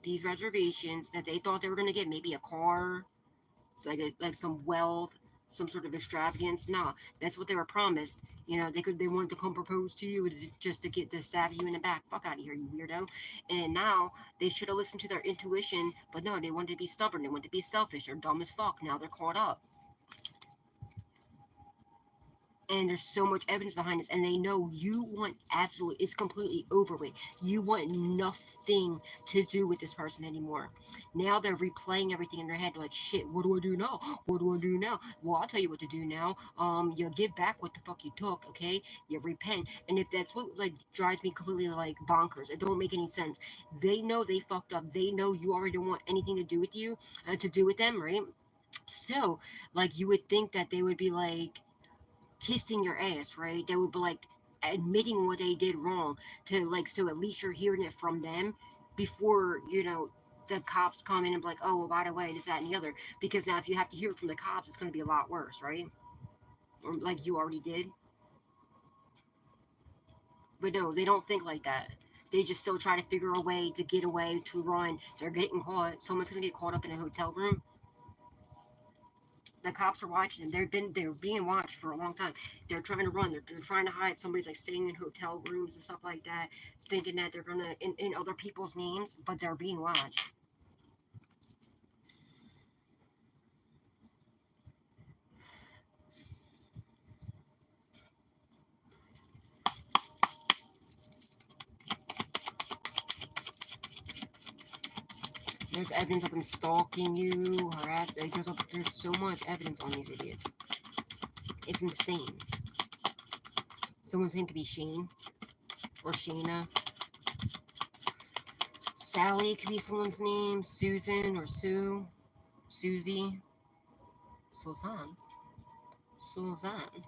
these reservations that they thought they were going to get. Maybe a car, so like some wealth, some sort of extravagance. No, that's what they were promised. You know, they wanted to come propose to you just to get to stab you in the back. Fuck out of here, you weirdo. And now they should have listened to their intuition, but no, they wanted to be stubborn. They wanted to be selfish. They're dumb as fuck. Now they're caught up. And there's so much evidence behind this, and they know you want it's completely over with. You want nothing to do with this person anymore. Now they're replaying everything in their head, like, shit, what do I do now? What do I do now? Well, I'll tell you what to do now. You give back what the fuck you took, okay? You repent. And if that's what like drives me completely like bonkers, it don't make any sense. They know they fucked up. They know you already don't want anything to do with you, to do with them, right? So, like, you would think that they would be like kissing your ass, right? They would be like admitting what they did wrong, to like, so at least you're hearing it from them before, you know, the cops come in and be like, oh, well, by the way, this, that, and the other. Because now if you have to hear it from the cops, it's going to be a lot worse, right? Or like you already did. But no, they don't think like that. They just still try to figure a way to get away, to run. They're getting caught. Someone's going to get caught up in a hotel room. The cops are watching them. They're being watched for a long time. They're trying to run. They're trying to hide. Somebody's like staying in hotel rooms and stuff like that, thinking that they're gonna in other people's names, but they're being watched. There's evidence of them stalking you, harassing. Like, there's so much evidence on these idiots. It's insane. Someone's name could be Shane or Shayna. Sally could be someone's name. Susan or Sue. Susie. Suzanne. Suzanne.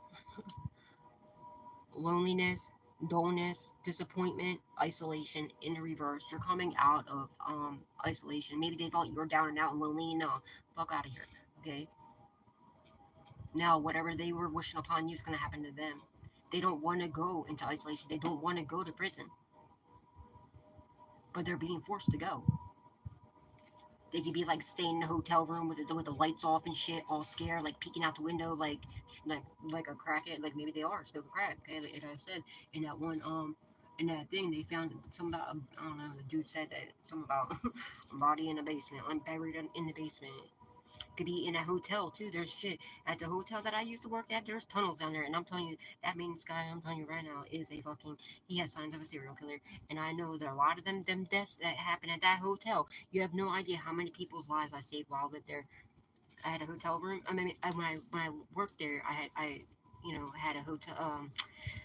Loneliness, dullness, disappointment, isolation in the reverse. You're coming out of isolation. Maybe they thought you were down and out and lonely. No, fuck out of here. Okay. Now, whatever they were wishing upon you is going to happen to them. They don't want to go into isolation. They don't want to go to prison, but they're being forced to go. They could be like staying in a hotel room with the lights off and shit, all scared, like peeking out the window, like a crackhead. Like maybe they are smoking crack. Okay? Like I said in that one in that thing, they found some about, I don't know. The dude said that something about a body in the basement, unburied in the basement. Could be in a hotel too. There's shit at the hotel that I used to work at. There's tunnels down there, and I'm telling you, that main guy, I'm telling you right now, is a fucking. He has signs of a serial killer, and I know there are a lot of them deaths that happen at that hotel. You have no idea how many people's lives I saved while I lived there. I had a hotel room. I mean, when I worked there, I you know, had a hotel.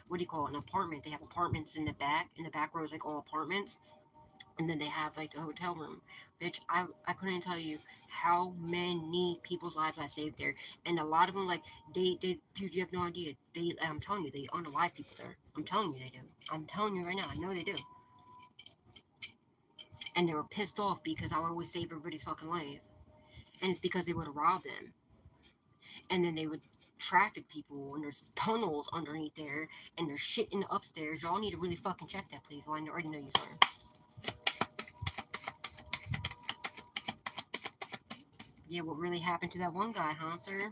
What do you call it? An apartment. They have apartments in the back. In the back row is like all apartments, and then they have like a hotel room. Bitch, I couldn't tell you how many people's lives I saved there, and a lot of them, like, dude, you have no idea. I'm telling you, they unalive people there. I'm telling you they do. I'm telling you right now, I know they do. And they were pissed off because I would always save everybody's fucking life, and it's because they would have robbed them, and then they would traffic people, and there's tunnels underneath there, and there's shit in the upstairs. Y'all need to really fucking check that, please. Well, I already know you are. Yeah, what really happened to that one guy, huh, sir?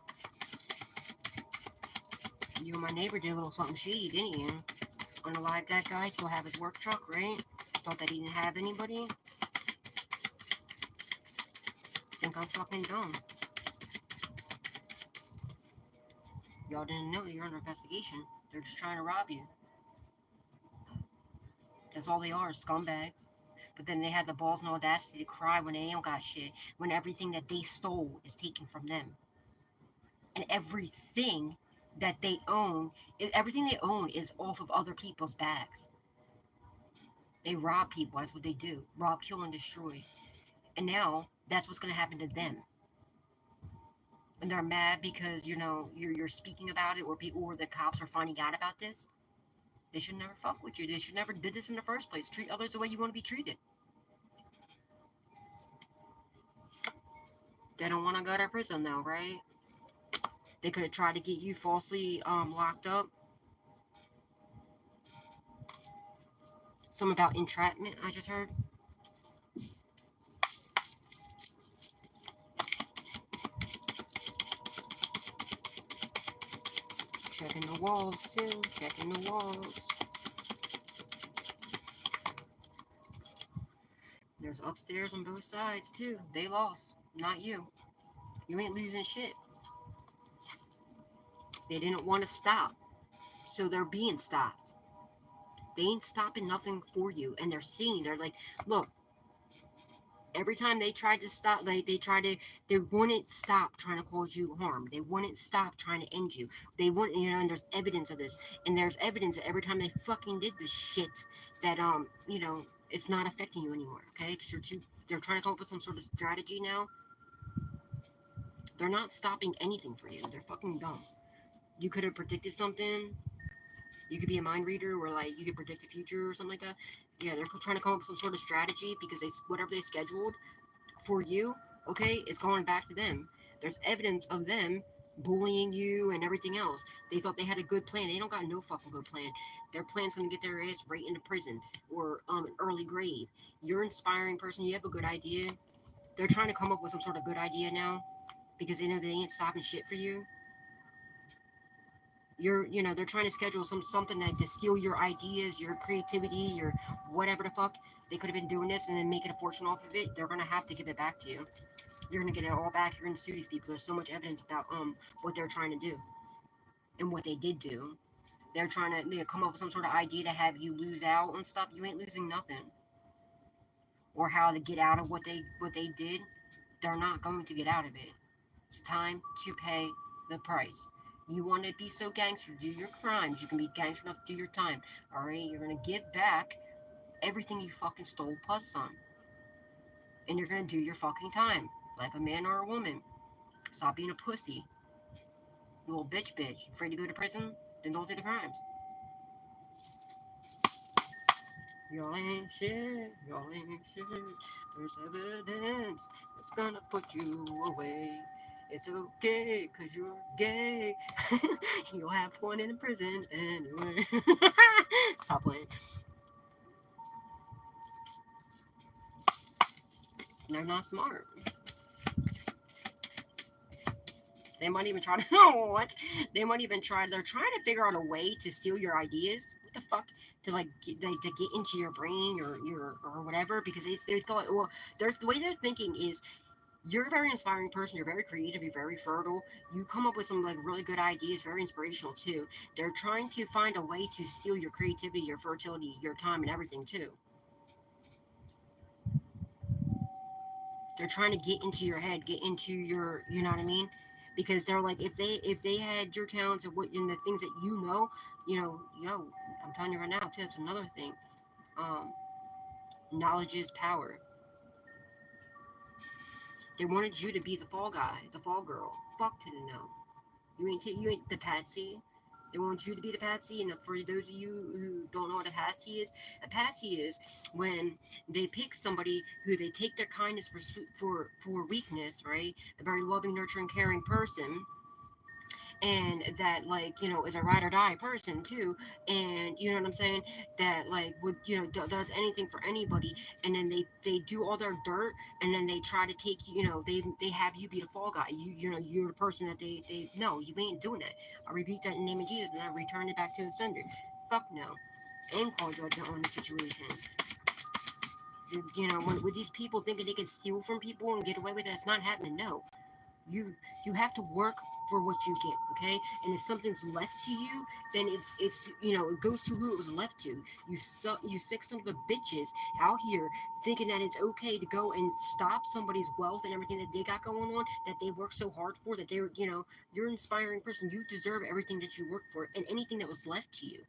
You and my neighbor did a little something shady, didn't you? Unalive that guy, still have his work truck, right? Thought that he didn't have anybody. think I'm fucking dumb. Y'all didn't know you're under investigation. They're just trying to rob you. That's all they are, scumbags. But then they had the balls and audacity to cry when they don't got shit, when everything that they stole is taken from them. And everything that they own, everything they own is off of other people's backs. They rob people, that's what they do. Rob, kill, and destroy. And now, that's what's going to happen to them. And they're mad because, you know, you're speaking about it, or people, or the cops are finding out about this. They should never fuck with you. They should never did this in the first place. Treat others the way you want to be treated. They don't want to go to prison though, right? They could have tried to get you falsely locked up. Some about entrapment, I just heard. Checking the walls too. Checking the walls. There's upstairs on both sides too. They lost, not you. You ain't losing shit. They didn't want to stop, so they're being stopped. They ain't stopping nothing for you, and they're seeing. They're like, look. Every time they tried to stop, like they wouldn't stop trying to cause you harm. They wouldn't stop trying to end you. They wouldn't, you know, and there's evidence of this. And there's evidence that every time they fucking did this shit, that, you know, it's not affecting you anymore, okay? Because they're trying to come up with some sort of strategy now. They're not stopping anything for you. They're fucking dumb. You could have predicted something. You could be a mind reader, or like you could predict the future or something like that. Yeah, they're trying to come up with some sort of strategy because whatever they scheduled for you, okay, is going back to them. There's evidence of them bullying you and everything else. They thought they had a good plan. They don't got no fucking good plan. Their plan's gonna get their ass right into prison or an early grave. You're an inspiring person. You have a good idea. They're trying to come up with some sort of good idea now because they know they ain't stopping shit for you. You know, they're trying to schedule something that to steal your ideas, your creativity, your whatever the fuck. They could have been doing this and then making a fortune off of it. They're gonna have to give it back to you. You're gonna get it all back. You're gonna sue these people. There's so much evidence about what they're trying to do and what they did do. They're trying to, you know, come up with some sort of idea to have you lose out and stuff. You ain't losing nothing. Or how to get out of what they did. They're not going to get out of it. It's time to pay the price. You want to be so gangster, do your crimes. You can be gangster enough to do your time. Alright? You're going to give back everything you fucking stole plus some. And you're going to do your fucking time. Like a man or a woman. Stop being a pussy. You little bitch. Afraid to go to prison? Then don't do the crimes. Y'all ain't shit. There's evidence that's gonna put you away. It's okay, cause you're gay. You'll have fun in prison anyway. Stop playing. They're not smart. They might even try to, what? They might even try, they're trying to figure out a way to steal your ideas. What the fuck? To like, to get into your brain or whatever, because they thought, well, the way they're thinking is, you're a very inspiring person, you're very creative, you're very fertile, you come up with some like really good ideas, very inspirational too. They're trying to find a way to steal your creativity, your fertility, your time, and everything too. They're trying to get into your head, get into your, you know what I mean? Because they're like, if they had your talents and what and the things that you know, yo, I'm telling you right now too, that's another thing. Um, Knowledge is power. They wanted you to be the fall guy, the fall girl. Fuck to the no. You ain't the patsy. They want you to be the patsy, and for those of you who don't know what a patsy is when they pick somebody who they take their kindness for weakness, right? A very loving, nurturing, caring person, and that, like, you know, is a ride or die person too, and you know what I'm saying, that like would, you know, does anything for anybody, and then they do all their dirt, and then they try to take, you know, they have you be the fall guy. You know, you're the person that they no, you ain't doing that. I repeat that in the name of Jesus, and I return it back to the sender. Fuck no. And call judgment on the situation. You know, when with these people thinking they can steal from people and get away with it, it's not happening. No, you you have to work for what you get, okay? And if something's left to you, then it's you know, it goes to who it was left to. You sick son of a bitches out here thinking that it's okay to go and stop somebody's wealth and everything that they got going on, that they work so hard for, that they're, you know, you're an inspiring person. You deserve everything that you work for, and anything that was left to you.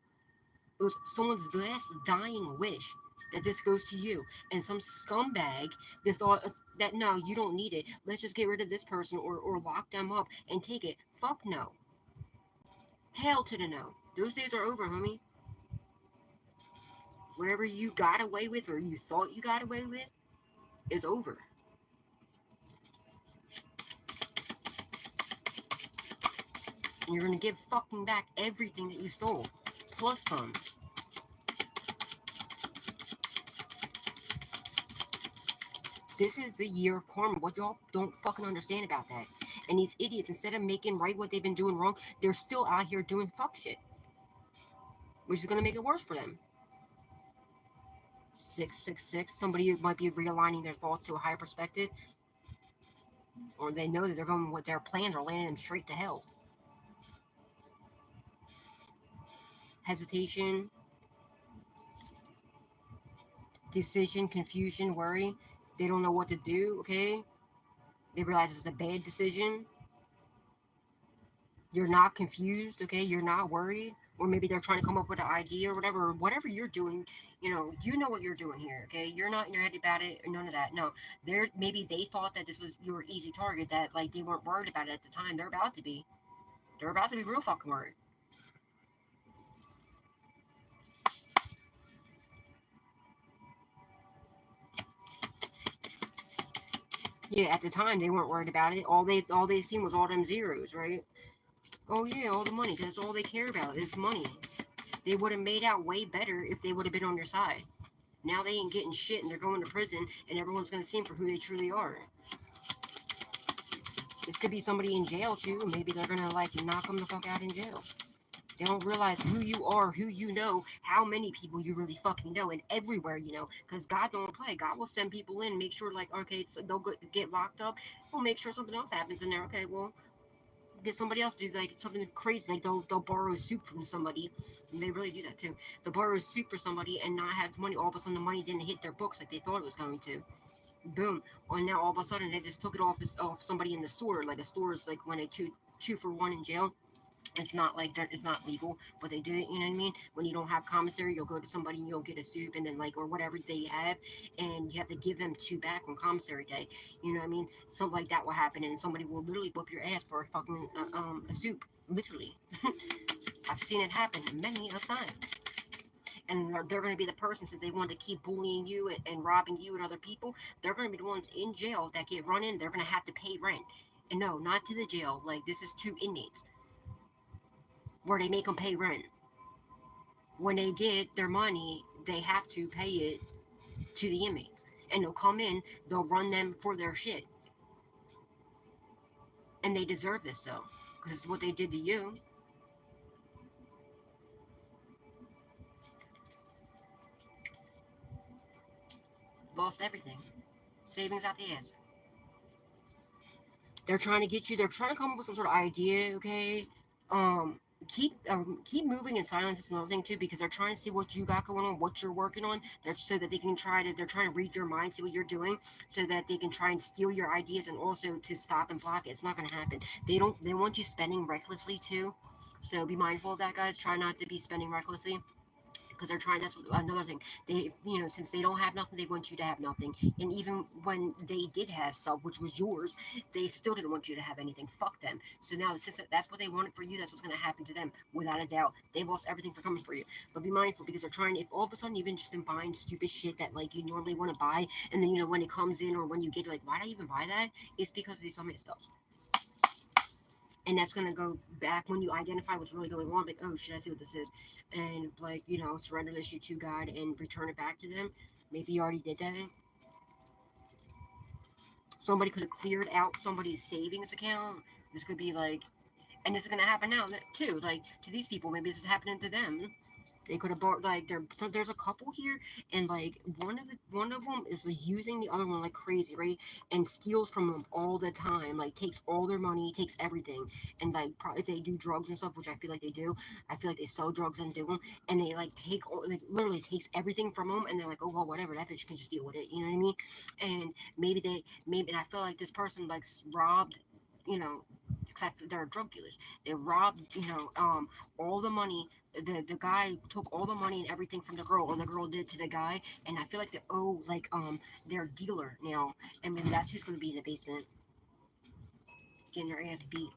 It was someone's last dying wish that this goes to you. And some scumbag that thought that no, you don't need it. Let's just get rid of this person, or lock them up and take it. Fuck no. Hell to the no. Those days are over, homie. Whatever you got away with or you thought you got away with is over. And you're gonna give fucking back everything that you stole. Plus some. This is the year of karma. What y'all don't fucking understand about that. And these idiots, instead of making right what they've been doing wrong, they're still out here doing fuck shit, which is gonna make it worse for them. 666. Somebody might be realigning their thoughts to a higher perspective, or they know that they're going with their plans are landing them straight to hell. Hesitation, decision, confusion, worry. They don't know what to do, okay? They realize it's a bad decision. You're not confused, okay? You're not worried. Or maybe they're trying to come up with an idea or whatever you're doing, you know what you're doing here, okay? You're not in your head about it or none of that. No, maybe they thought that this was your easy target, that like they weren't worried about it at the time. They're about to be. They're about to be real fucking worried. Yeah, at the time they weren't worried about it. All they seen was all them zeros, right? Oh yeah, all the money. That's all they care about is money. They would have made out way better if they would have been on your side. Now they ain't getting shit and they're going to prison and everyone's going to see them for who they truly are. This could be somebody in jail too. Maybe they're going to like knock them the fuck out in jail. They don't realize who you are, who you know, how many people you really fucking know, and everywhere you know. Because God don't play. God will send people in, make sure like, okay, so they'll get locked up. We'll make sure something else happens in there. Okay, well, get somebody else to do like something crazy, like they'll borrow a suit from somebody, and they really do that too. They'll borrow a suit for somebody and not have the money. All of a sudden, the money didn't hit their books like they thought it was going to. Boom! And now all of a sudden, they just took it off somebody in the store. Like the store is like when a two for one in jail. It's not like that. It's not legal, but they do it. You know what I mean? When you don't have commissary, you'll go to somebody and you'll get a soup, and then like or whatever they have, and you have to give them two back on commissary day. You know what I mean? Something like that will happen, and somebody will literally whoop your ass for a fucking a soup. Literally, I've seen it happen many of times. And they're going to be the person, since they want to keep bullying you and robbing you and other people. They're going to be the ones in jail that get run in. They're going to have to pay rent. And no, not to the jail. Like this is to inmates where they make them pay rent. When they get their money, they have to pay it to the inmates. And they'll come in, they'll run them for their shit. And they deserve this, though, because it's what they did to you. Lost everything. Savings out the ass. They're trying to get you, they're trying to come up with some sort of idea, okay? Keep moving in silence is another thing too, because they're trying to see what you got going on, what you're working on. So that they're trying to read your mind, see what you're doing, so that they can try and steal your ideas and also to stop and block it. It's not going to happen. They want you spending recklessly too, so be mindful of that, guys. Try not to be spending recklessly, because they're trying. That's another thing. They, since they don't have nothing, they want you to have nothing. And even when they did have stuff, which was yours, they still didn't want you to have anything. Fuck them. So now, since that's what they wanted for you, that's what's going to happen to them, without a doubt. They lost everything for coming for you. But be mindful, because they're trying. If all of a sudden you've just been buying stupid shit that like you normally want to buy, and then when it comes in or when you get it, like, why did I even buy that? It's because of some spells. And that's going to go back when you identify what's really going on. Like, oh shit, I see what this is. And like, surrender this shit to God and return it back to them. Maybe you already did that. Somebody could have cleared out somebody's savings account. This could be like, and this is going to happen now too. Like to these people, maybe this is happening to them. They could have bought like there's a couple here, and like one of them is like, using the other one like crazy, right? And steals from them all the time, like takes all their money, takes everything, and like if they do drugs and stuff, which I feel like they do, I feel like they sell drugs and do them, and they like take like literally takes everything from them, and they're like, oh well, whatever, that bitch can just deal with it, you know what I mean? And maybe, and I feel like this person like robbed, you know, except they're drug dealers. They robbed, all the money. The guy took all the money and everything from the girl, or the girl did to the guy, and I feel like they owe like their dealer now, and maybe that's who's gonna be in the basement, getting their ass beat.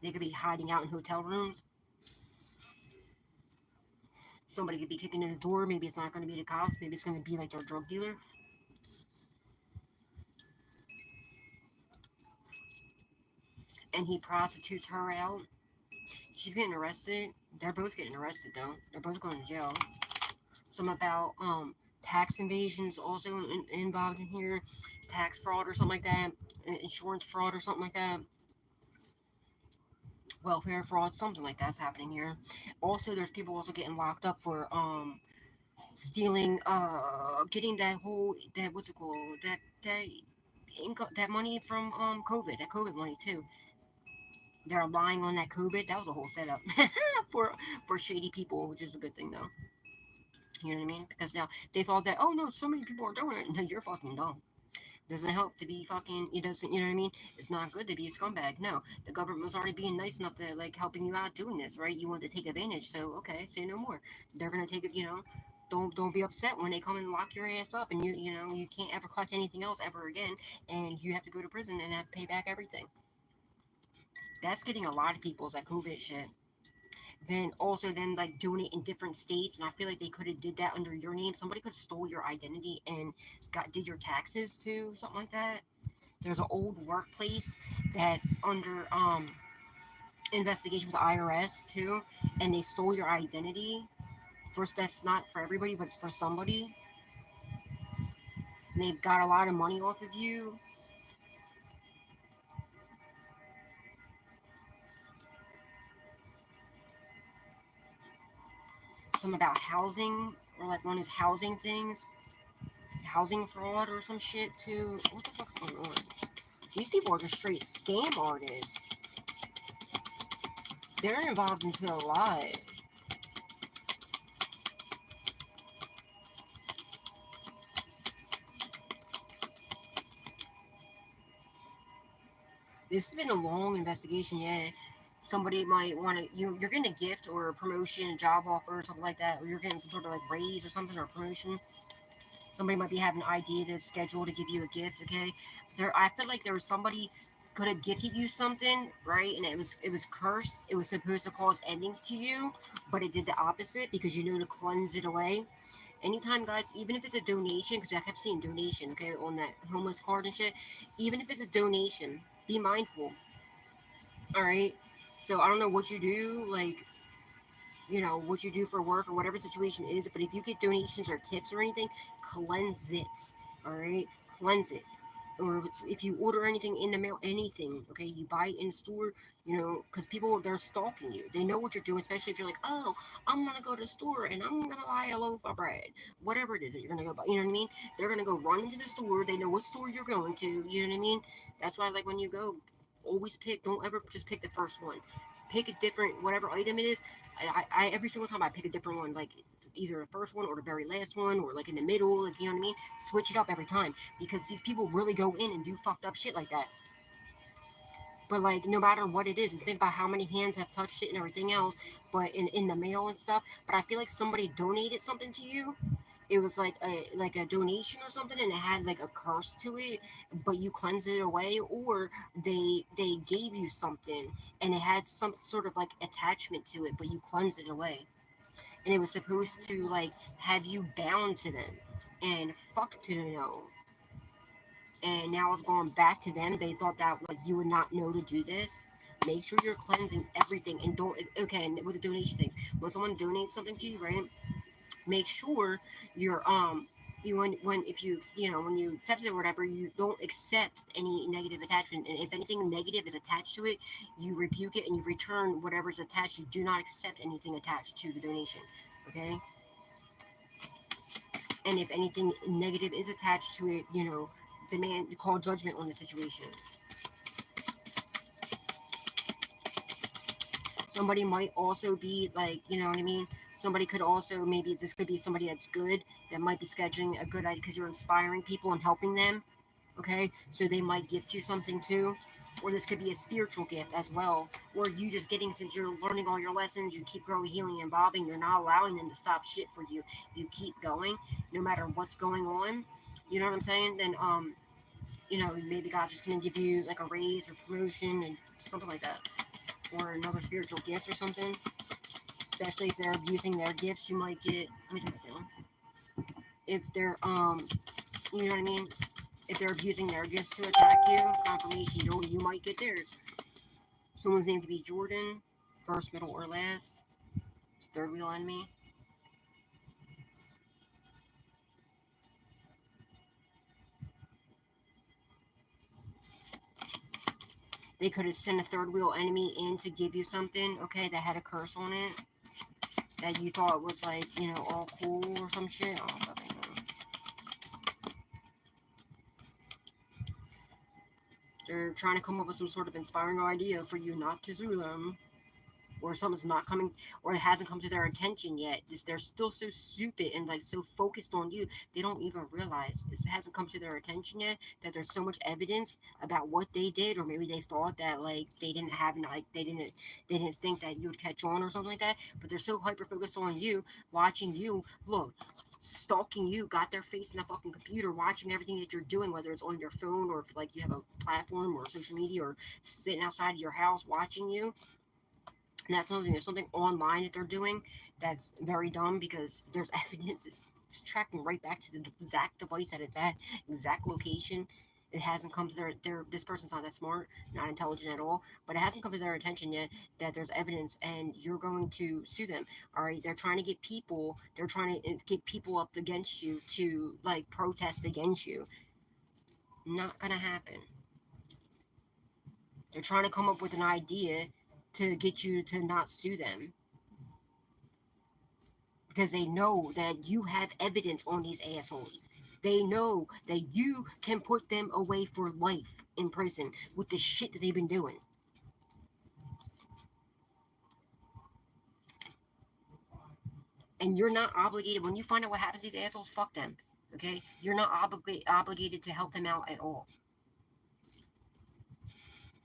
They could be hiding out in hotel rooms. Somebody could be kicking in the door. Maybe it's not gonna be the cops. Maybe it's gonna be like their drug dealer. And he prostitutes her out. She's getting arrested. They're both getting arrested though. They're both going to jail. Some about tax invasions also involved in here, tax fraud or something like that, insurance fraud or something like that, welfare fraud, something like that's happening here. Also, there's people also getting locked up for stealing, getting that what's it called, that income, that money from COVID, that COVID money too. They're lying on that COVID. That was a whole setup for shady people, which is a good thing though. You know what I mean? Because now they thought that, oh no, so many people are doing it. No, you're fucking dumb. Doesn't help to be fucking, it doesn't, you know what I mean? It's not good to be a scumbag. No, the government was already being nice enough to like helping you out doing this, right? You want to take advantage, so okay, say no more. They're gonna take it, don't be upset when they come and lock your ass up, and you can't ever collect anything else ever again, and you have to go to prison and have to pay back everything. That's getting a lot of people's like COVID shit. Then also then like doing it in different states, and I feel like they could have did that under your name. Somebody could have stole your identity and did your taxes too, something like that. There's an old workplace that's under investigation with the IRS too, and they stole your identity. First, that's not for everybody, but it's for somebody. And they've got a lot of money off of you. Some about housing, or like one of those housing things, housing fraud or some shit too. What the fuck's going on? These people are just straight scam artists. They're involved into a lot. This has been a long investigation, yeah. Somebody might want to, you're getting a gift or a promotion, a job offer, or something like that, or you're getting some sort of like raise or something, or promotion. Somebody might be having an idea to schedule to give you a gift, okay? I feel like there was somebody could have gifted you something, right? And it was cursed. It was supposed to cause endings to you, but it did the opposite because to cleanse it away. Anytime, guys, even if it's a donation, because I kept seeing donation, okay, on that homeless card and shit, even if it's a donation, be mindful, all right? So I don't know what you do, like, what you do for work or whatever situation is, but if you get donations or tips or anything, cleanse it, all right? Cleanse it. Or if you order anything in the mail, anything, okay, you buy it in the store, because people, they're stalking you. They know what you're doing, especially if you're like, oh, I'm gonna go to the store and I'm gonna buy a loaf of bread, whatever it is that you're gonna go buy, you know what I mean? They're gonna go run into the store. They know what store you're going to, you know what I mean? That's why, like, when you go, always don't ever just pick the first one. Pick a different, whatever item it is. I every single time I pick a different one, like either the first one or the very last one, or like in the middle, like, you know what I mean? Switch it up every time, because these people really go in and do fucked up shit like that. But like, no matter what it is, and think about how many hands have touched it and everything else, but in the mail and stuff. But I feel like somebody donated something to you. It was like a donation or something, and it had like a curse to it, but you cleansed it away, or they gave you something and it had some sort of like attachment to it, but you cleansed it away, and it was supposed to like have you bound to them, and fuck to know. And now it's going back to them. They thought that like you would not know to do this. Make sure you're cleansing everything, and don't, okay, and with the donation things, when someone donates something to you, right? Make sure you're if you when you accept it or whatever, you don't accept any negative attachment, and if anything negative is attached to it, you rebuke it and you return whatever's attached. You do not accept anything attached to the donation, okay? And if anything negative is attached to it, demand, call judgment on the situation. Somebody might also be like, you know what I mean? Somebody could also, maybe this could be somebody that's good, that might be scheduling a good idea because you're inspiring people and helping them, okay? So they might gift you something too. Or this could be a spiritual gift as well. Or you just getting, since you're learning all your lessons, you keep growing, healing, and evolving, you're not allowing them to stop shit for you. You keep going, no matter what's going on. You know what I'm saying? Then, maybe God's just going to give you like a raise or promotion and something like that. Or another spiritual gift or something. Especially if they're abusing their gifts, you might get, let me turn that down. If they're, you know what I mean? If they're abusing their gifts to attack you, confirmation, you might get theirs. Someone's name could be Jordan, first, middle, or last. Third wheel enemy. They could have sent a third wheel enemy in to give you something, okay, that had a curse on it. That you thought was like, all cool or some shit. Oh, fucking know. They're trying to come up with some sort of inspiring idea for you not to sue them. Or something's not coming, or it hasn't come to their attention yet. They're still so stupid and like so focused on you, they don't even realize this hasn't come to their attention yet, that there's so much evidence about what they did, or maybe they thought that like they didn't have, like they didn't think that you would catch on or something like that. But they're so hyper focused on you, watching you, look, stalking you, got their face in the fucking computer, watching everything that you're doing, whether it's on your phone or if like you have a platform or social media, or sitting outside of your house watching you. And that's something, there's something online that they're doing that's very dumb, because there's evidence, it's tracking right back to the exact device that it's at, exact location. It hasn't come to this person's not that smart, not intelligent at all, but it hasn't come to their attention yet that there's evidence, and you're going to sue them. All right, they're trying to get people, up against you to like protest against you. Not gonna happen. They're trying to come up with an idea to get you to not sue them, because they know that you have evidence on these assholes. They know that you can put them away for life in prison with the shit that they've been doing. And you're not obligated, when you find out what happens to these assholes, fuck them, okay? You're not obligated to help them out at all.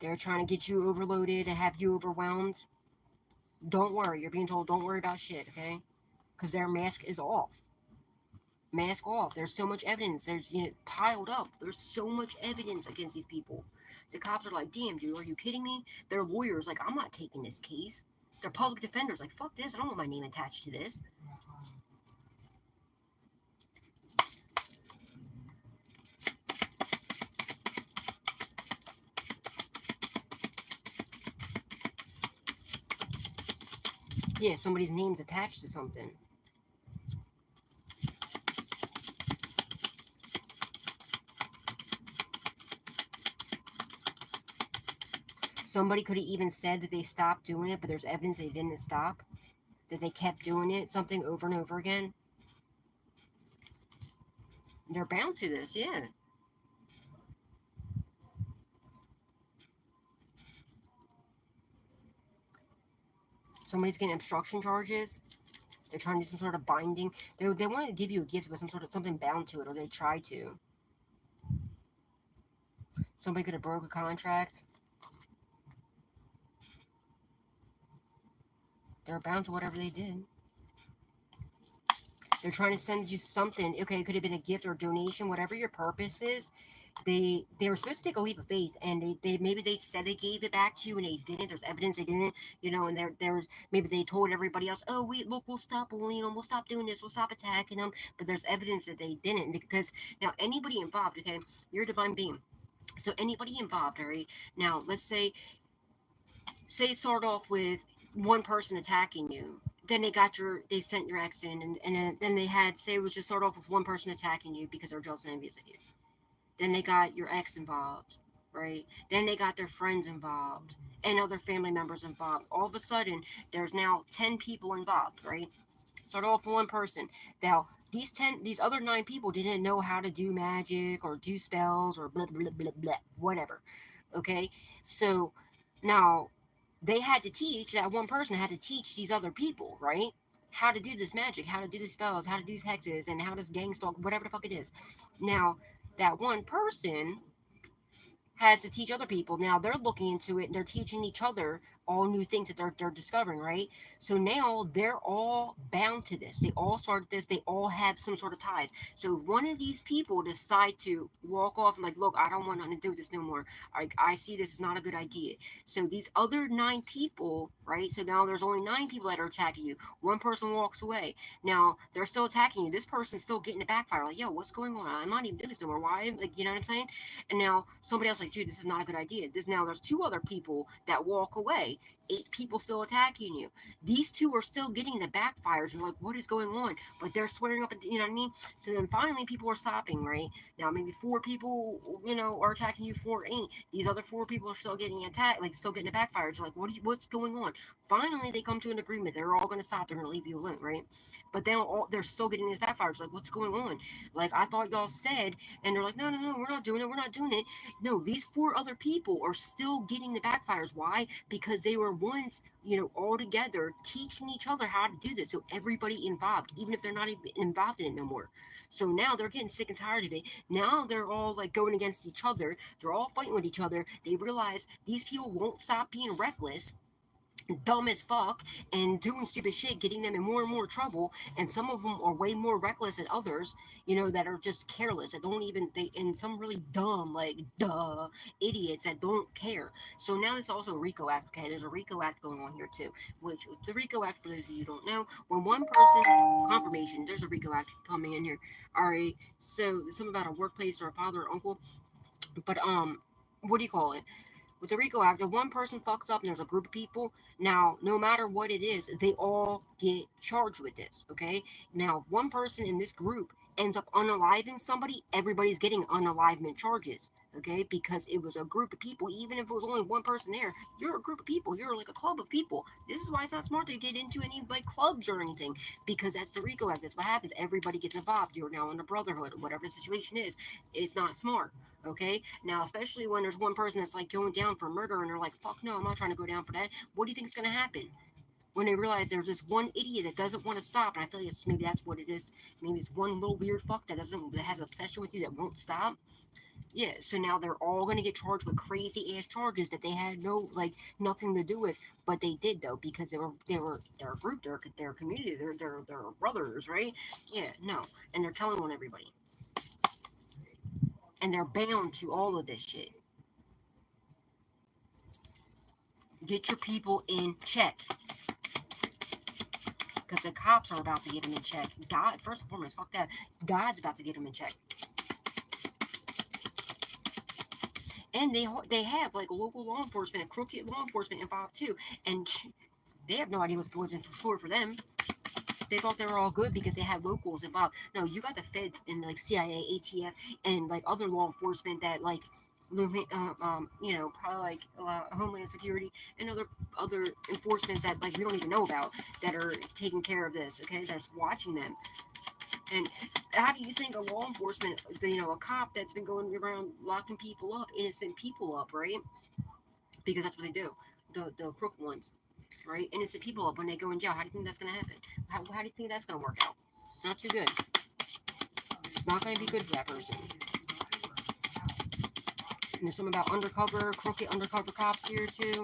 They're trying to get you overloaded and have you overwhelmed. Don't worry, you're being told don't worry about shit, okay? Because their mask is off. Mask off. There's so much evidence. There's piled up. There's so much evidence against these people. The cops are like, damn, dude, are you kidding me? Their lawyers like, I'm not taking this case. Their public defenders like, fuck this. I don't want my name attached to this. Yeah, somebody's name's attached to something. Somebody could have even said that they stopped doing it, but there's evidence they didn't stop. That they kept doing it, something over and over again. They're bound to this, yeah. Somebody's getting obstruction charges. They're trying to do some sort of binding. They wanted to give you a gift with something bound to it, or they tried to. Somebody could have broke a contract. They're bound to whatever they did. They're trying to send you something. Okay, it could have been a gift or a donation, whatever your purpose is. They were supposed to take a leap of faith, and they maybe they said they gave it back to you and they didn't. There's evidence they didn't, and there was, maybe they told everybody else, oh, we'll stop, we'll stop doing this, we'll stop attacking them, but there's evidence that they didn't, because now anybody involved, okay, you're a divine being, so anybody involved, all right, now let's say it started off with one person attacking you, then they sent your ex in, and then they had, say it was just sort of with one person attacking you because they're jealous and envious of you. Then they got your ex involved, right? Then they got their friends involved and other family members involved. All of a sudden, there's now 10 people involved, right? Started off with one person. Now, these other 9 people didn't know how to do magic or do spells or blah, blah, blah, blah, whatever. Okay? So, now, they had to teach, that one person had to teach these other people, right? How to do this magic, how to do the spells, how to do these hexes, and how to gang stalk, whatever the fuck it is. Now, that one person has to teach other people. Now they're looking into it and they're teaching each other all new things that they're discovering, right? So now they're all bound to this. They all started this. They all have some sort of ties. So one of these people decide to walk off and like, look, I don't want nothing to do with this no more. I see this is not a good idea. So these other 9 people, right? So now there's only 9 people that are attacking you. One person walks away. Now they're still attacking you. This person's still getting the backfire. Like, yo, what's going on? I'm not even doing this no more. Why? Like, you know what I'm saying? And now somebody else like, dude, this is not a good idea. This now there's 2 other people that walk away. 8 people still attacking you. These 2 are still getting the backfires and like, what is going on? But they're swearing up, you know what I mean? So then finally people are stopping, right? Now maybe 4 people, are attacking you, 4 ain't. These other 4 people are still getting attacked, like still getting the backfires. Like, what's going on? Finally they come to an agreement. They're all gonna stop. They're gonna leave you alone, right? But then they're still getting these backfires. Like, what's going on? Like, I thought y'all said, and they're like, no, no, no, we're not doing it. We're not doing it. No, these 4 other people are still getting the backfires. Why? Because they were once, all together teaching each other how to do this. So everybody involved, even if they're not even involved in it no more. So now they're getting sick and tired of it. Now they're all like going against each other. They're all fighting with each other. They realize these people won't stop being reckless, dumb as fuck, and doing stupid shit, getting them in more and more trouble. And some of them are way more reckless than others, that are just careless, that don't even, and some really dumb, like, duh, idiots that don't care. So now there's also a RICO Act, okay? There's a RICO Act going on here too, which the RICO Act, for those of you who don't know, when one person, confirmation, there's a RICO Act coming in here. All right, so something about a workplace or a father or uncle, but, what do you call it? With the RICO Act, if one person fucks up and there's a group of people, now, no matter what it is, they all get charged with this, okay? Now, if one person in this group ends up unaliving somebody, everybody's getting unalivement charges, okay? Because it was a group of people. Even if it was only one person there, you're a group of people. You're like a club of people. This is why it's not smart to get into any, like, clubs or anything, because that's the RICO Act. That's what happens. Everybody gets involved. You're now in a brotherhood, whatever the situation is. It's not smart. Okay, now especially when there's one person that's like going down for murder and they're like, fuck no, I'm not trying to go down for that. What do you think is going to happen when they realize there's this one idiot that doesn't want to stop? And I feel like maybe that's what it is. Maybe it's one little weird fuck that has an obsession with you that won't stop. Yeah, so now they're all going to get charged with crazy ass charges that they had nothing to do with, but they did though, because they're a group, they're a community, they're brothers, right? Yeah, no, and they're telling on everybody, and they're bound to all of this shit. Get your people in check, because the cops are about to get them in check. God, first and foremost, fuck that. God's about to get them in check. And they have like local law enforcement and crooked law enforcement involved too, and they have no idea what's in store for them. They thought they were all good because they had locals involved. No, you got the feds and like CIA, ATF, and like other law enforcement that like, probably like Homeland Security and other enforcements that like we don't even know about, that are taking care of this. Okay, that's watching them. And how do you think a law enforcement, a cop that's been going around locking people up, innocent people up, right? Because that's what they do. The crook ones, right? Innocent people up when they go in jail. How do you think that's going to happen? How do you think that's going to work out? Not too good. It's not going to be good for that person. And there's something about crooked undercover cops here too,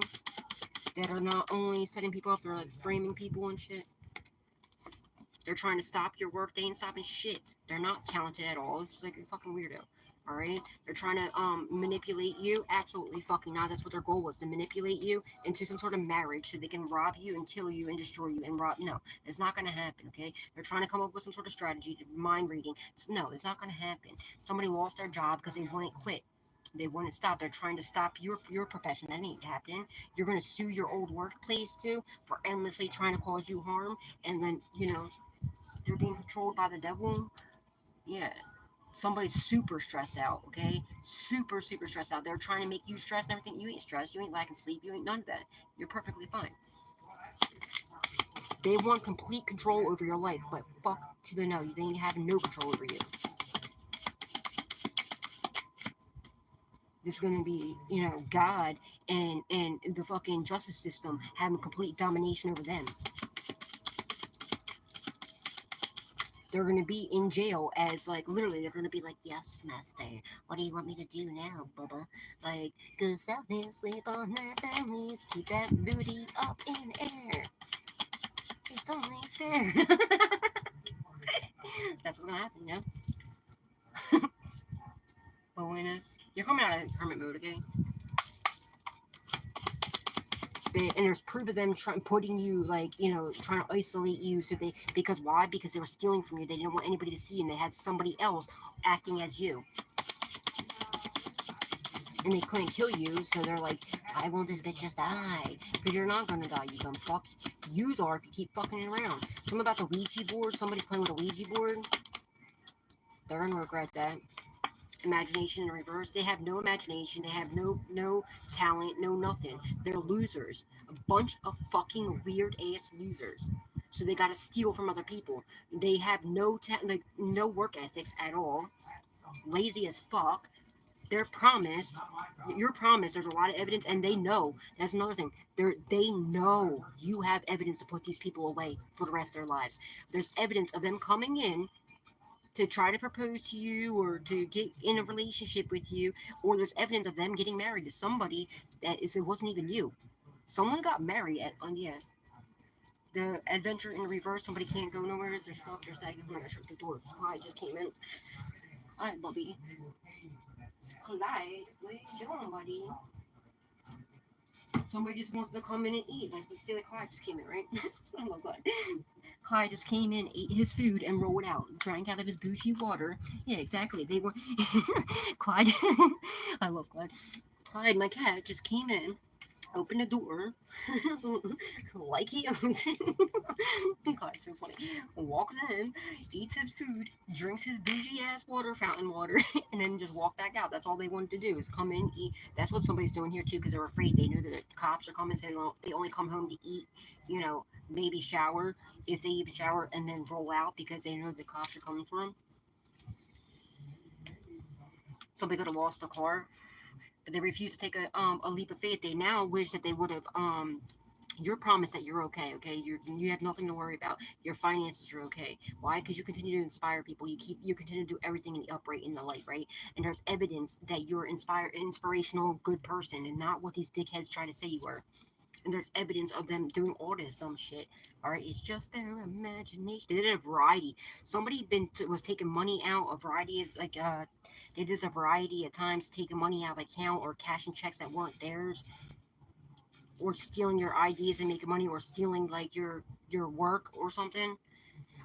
that are not only setting people up, they're like framing people and shit. They're trying to stop your work. They ain't stopping shit. They're not talented at all. It's like a fucking weirdo. Alright? They're trying to manipulate you. Absolutely fucking not. That's what their goal was, to manipulate you into some sort of marriage so they can rob you and kill you and destroy you and rob. No, it's not going to happen, okay? They're trying to come up with some sort of strategy, mind reading. No, it's not going to happen. Somebody lost their job because they wouldn't quit. They wouldn't stop. They're trying to stop your profession. That ain't happening. You're gonna sue your old workplace too for endlessly trying to cause you harm, and then they're being controlled by the devil. Yeah, somebody's super stressed out. Okay, super stressed out. They're trying to make you stressed and everything. You ain't stressed. You ain't lacking sleep. You ain't none of that. You're perfectly fine. They want complete control over your life, but fuck to the no. They ain't having no control over you. This is gonna be, God and the fucking justice system having complete domination over them. They're gonna be in jail as like literally they're gonna be like, yes, master. What do you want me to do now, Bubba? Like, go south and sleep on their families, keep that booty up in air. It's only fair. That's what's gonna happen, yeah. Loneliness. You're coming out of hermit mode, okay? And there's proof of them putting you like trying to isolate you because why? Because they were stealing from you. They didn't want anybody to see you, and they had somebody else acting as you, and they couldn't kill you, so they're like, I want this bitch just die, because you're not gonna die, you dumb fuck. Yous are if you keep fucking around. Something about the Ouija board. Somebody playing with a Ouija board. They're gonna regret that. Imagination in reverse. They have no imagination. They have no talent, no nothing. They're losers. A bunch of fucking weird ass losers. So they gotta steal from other people. They have no work ethics at all. Lazy as fuck. They're promised. You're promised. There's a lot of evidence, and they know. That's another thing. They know you have evidence to put these people away for the rest of their lives. There's evidence of them coming in to try to propose to you or to get in a relationship with you, or there's evidence of them getting married to somebody it wasn't even you. Someone got married at yeah. The adventure in reverse. Somebody can't go nowhere. They're stuck. They're sagging. I'm gonna shut the door. Clyde just came in. Hi, Bubby. Clyde, what are you doing, buddy? Somebody just wants to come in and eat. Like you say, like Clyde just came in, right? I love Clyde. Clyde just came in, ate his food, and rolled out, drank out of his bougie water. Yeah, exactly. They were Clyde. I love Clyde. Clyde, my cat, just came in, opened the door, like he owns it. Clyde's so funny. Walks in, eats his food, drinks his bougie ass water, fountain water, and then just walk back out. That's all they wanted to do is come in, eat. That's what somebody's doing here too, because they're afraid. They know that the cops are coming, so they only come home to eat. Maybe shower if they even shower, and then roll out because they know the cops are coming for them. Somebody could have lost a car, but they refuse to take a leap of faith. They now wish that they would have you're promised that you're okay. Okay, you have nothing to worry about. Your finances are okay. Why? Because you continue to inspire people. You continue to do everything in the upright in the light, right? And there's evidence that you're inspirational, good person, and not what these dickheads try to say you are. And there's evidence of them doing all this dumb shit. All right, it's just their imagination. They did a variety. Somebody was taking money out. A variety of they did a variety of times taking money out of account or cashing checks that weren't theirs, or stealing your IDs and making money, or stealing like your work or something.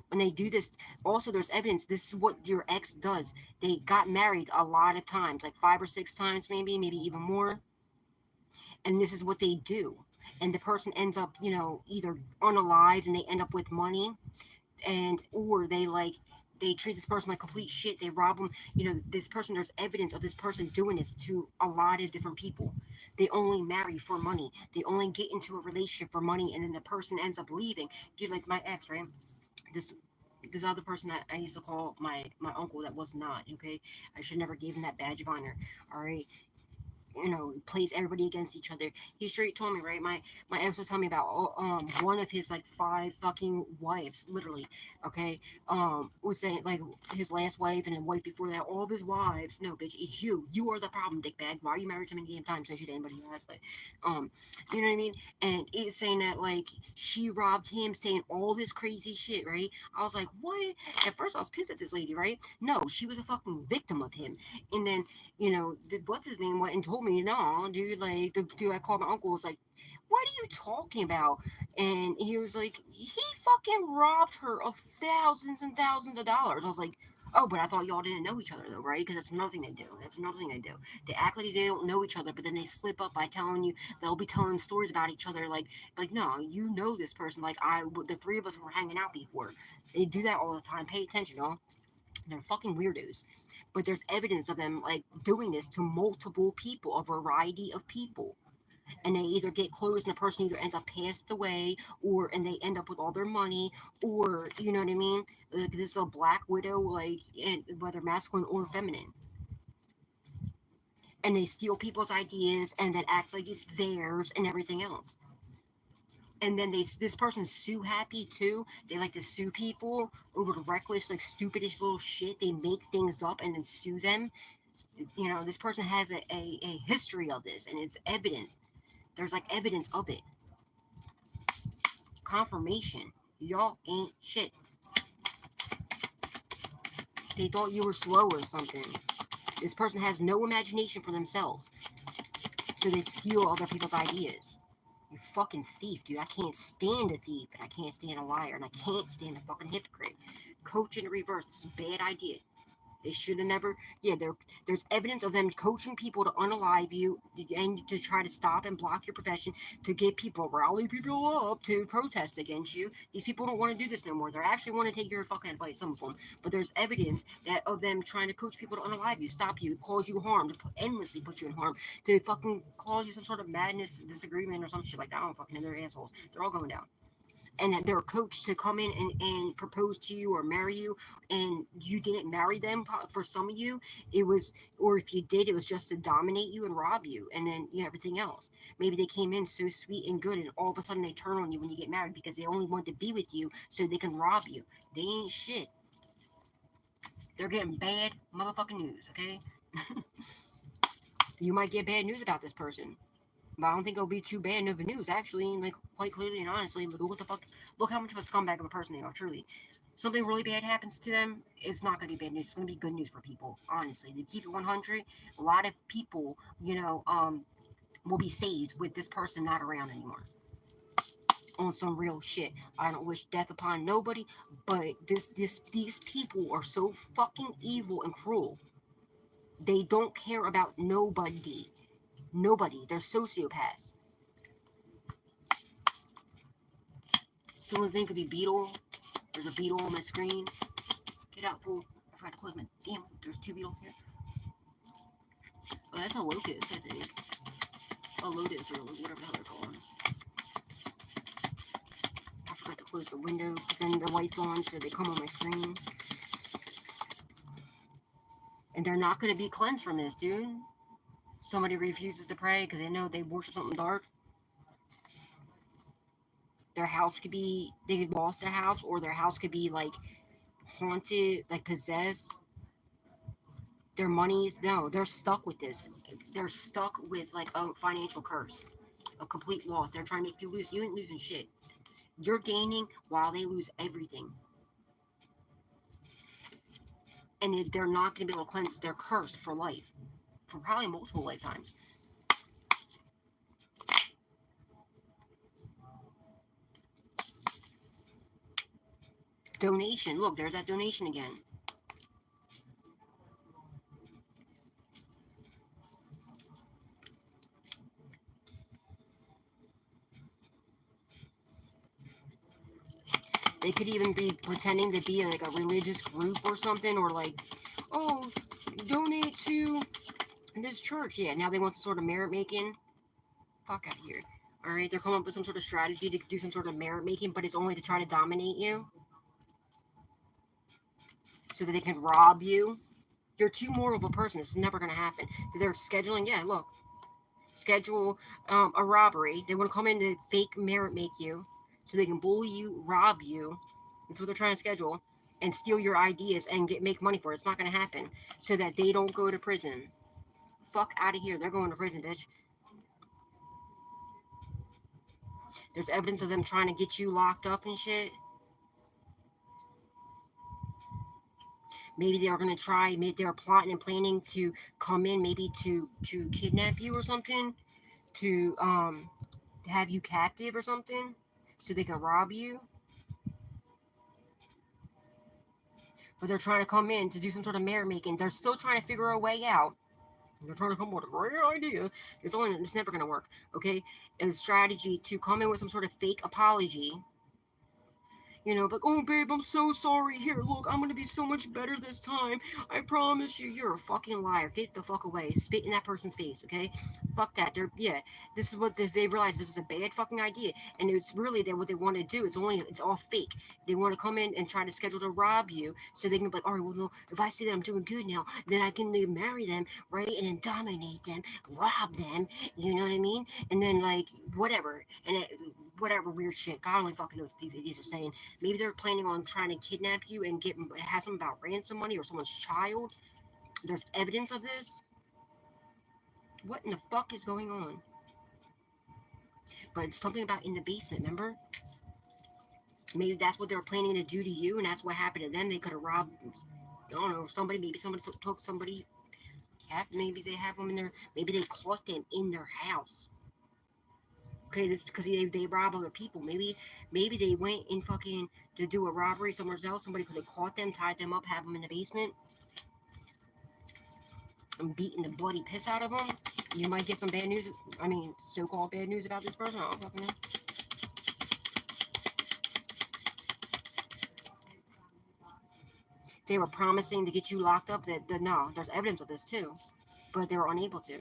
When they do this, also there's evidence. This is what your ex does. They got married a lot of times, like 5 or 6 times, maybe even more. And this is what they do. And the person ends up, either unalived and they end up with money, or they treat this person like complete shit. They rob them. This person, there's evidence of this person doing this to a lot of different people. They only marry for money. They only get into a relationship for money, and then the person ends up leaving. Dude, like my ex, right? This other person that I used to call my uncle that was not, okay? I should never give him that badge of honor, all right? Plays everybody against each other. He straight told me, right? My ex was telling me about one of his like 5 fucking wives, literally. Okay, was saying like his last wife and the wife before that, all of his wives. No, bitch, it's you. You are the problem, dickbag. Why are you married so many damn times? Since you to anybody else, but you know what I mean? And it's saying that like she robbed him, saying all this crazy shit, right? I was like, what? At first, I was pissed at this lady, right? No, she was a fucking victim of him, and then what's his name went and told me, no, dude, like, the dude I called my uncle was like, what are you talking about? And he was like, he fucking robbed her of thousands and thousands of dollars. I was like, Oh, but I thought y'all didn't know each other, though, right? Because that's another thing they do. That's another thing they do. They act like they don't know each other, but then they slip up by telling you, they'll be telling stories about each other, like no, you know this person. Like, the three of us were hanging out before. They do that all the time. Pay attention, y'all. They're fucking weirdos. But there's evidence of them, like, doing this to multiple people, a variety of people. And they either get close and the person either ends up passed away, or and they end up with all their money, or you know what I mean. Like, this is a black widow, like, and whether masculine or feminine, and they steal people's ideas and then act like it's theirs and everything else. And then this person's sue happy too. They like to sue people over the reckless, like, stupidest little shit. They make things up and then sue them. You know, this person has a history of this, and it's evident. There's like evidence of it. Confirmation. Y'all ain't shit. They thought you were slow or something. This person has no imagination for themselves, so they steal other people's ideas. You fucking thief, dude. I can't stand a thief, and I can't stand a liar, and I can't stand a fucking hypocrite. Coach in reverse. It's a bad idea. They should have never. Yeah, there's evidence of them coaching people to unalive you and to try to stop and block your profession, to get people, rally people up to protest against you. These people don't want to do this no more. They actually want to take your fucking advice, some of them. But there's evidence that of them trying to coach people to unalive you, stop you, cause you harm, to endlessly put you in harm, to fucking cause you some sort of madness, disagreement, or some shit like that. I don't fucking know. They're assholes. They're all going down. And that they're coached to come in and propose to you or marry you, and you didn't marry them. For some of you, it was, or if you did, it was just to dominate you and rob you, and then everything else. Maybe they came in so sweet and good, and all of a sudden they turn on you when you get married because they only want to be with you so they can rob you. They ain't shit. They're getting bad motherfucking news, okay? You might get bad news about this person, but I don't think it'll be too bad of the news, actually. Like, quite clearly and honestly, look what the fuck, look how much of a scumbag of a person they are, truly. Something really bad happens to them, it's not going to be bad news. It's going to be good news for people, honestly. To keep it 100, a lot of people, will be saved with this person not around anymore. On some real shit. I don't wish death upon nobody, but these people are so fucking evil and cruel. They don't care about nobody. Nobody. They're sociopaths. Someone think could be beetle. There's a beetle on my screen. Get out, fool. I forgot to close my... Damn, there's 2 beetles here. Oh, that's a locust, I think. A lotus, or whatever the hell they're called. I forgot to close the window, because then the light's on, so they come on my screen. And they're not going to be cleansed from this, dude. Somebody refuses to pray because they know they worship something dark. Their house could be... They lost their house, or their house could be, like, haunted, like, possessed. Their monies, no, they're stuck with this. They're stuck with, like, a financial curse. A complete loss. They're trying to make you lose. You ain't losing shit. You're gaining while they lose everything. And they're not going to be able to cleanse their curse for life. For probably multiple lifetimes. Donation. Look, there's that donation again. They could even be pretending to be like a religious group or something, or like, oh, donate to this church. Yeah, now they want some sort of merit making. Fuck out of here. Alright, they're coming up with some sort of strategy to do some sort of merit making, but it's only to try to dominate you. So that they can rob you. You're too moral of a person. This is never going to happen. They're scheduling, yeah, look. Schedule a robbery. They want to come in to fake merit make you. So they can bully you, rob you. That's what they're trying to schedule. And steal your ideas and make money for it. It's not going to happen. So that they don't go to prison. Fuck out of here. They're going to prison, bitch. There's evidence of them trying to get you locked up and shit. Maybe they are going to try, maybe they're plotting and planning to come in, maybe to kidnap you or something. To have you captive or something. So they can rob you. but they're trying to come in to do some sort of merrymaking. They're still trying to figure a way out. They're trying to come up with a great idea. It's never going to work, okay? A strategy to come in with some sort of fake apology. You know, but oh babe, I'm so sorry. Here, look, I'm gonna be so much better this time. I promise you. You're a fucking liar. Get the fuck away. Spit in that person's face, okay? Fuck that. This is what they realized this was a bad fucking idea, and it's really what they want to do. It's all fake. They want to come in and try to schedule to rob you, so they can be like, all right, well, no, if I say that I'm doing good now, then I can marry them, right, and then dominate them, rob them. You know what I mean? And then like whatever, whatever weird shit. God only fucking knows what these idiots are saying. Maybe they're planning on trying to kidnap you and have something about ransom money or someone's child. There's evidence of this. What in the fuck is going on? But it's something about in the basement, remember? Maybe that's what they were planning to do to you, and that's what happened to them. They could have robbed, I don't know, somebody. Maybe somebody took somebody. Maybe they have them in their. Maybe they caught them in their house. Okay, this because they rob other people. Maybe they went in fucking to do a robbery somewhere else. Somebody could have caught them, tied them up, have them in the basement, and beating the bloody piss out of them. You might get some bad news. I mean, so-called bad news about this person. I don't fucking know. They were promising to get you locked up. No, there's evidence of this too, but they were unable to,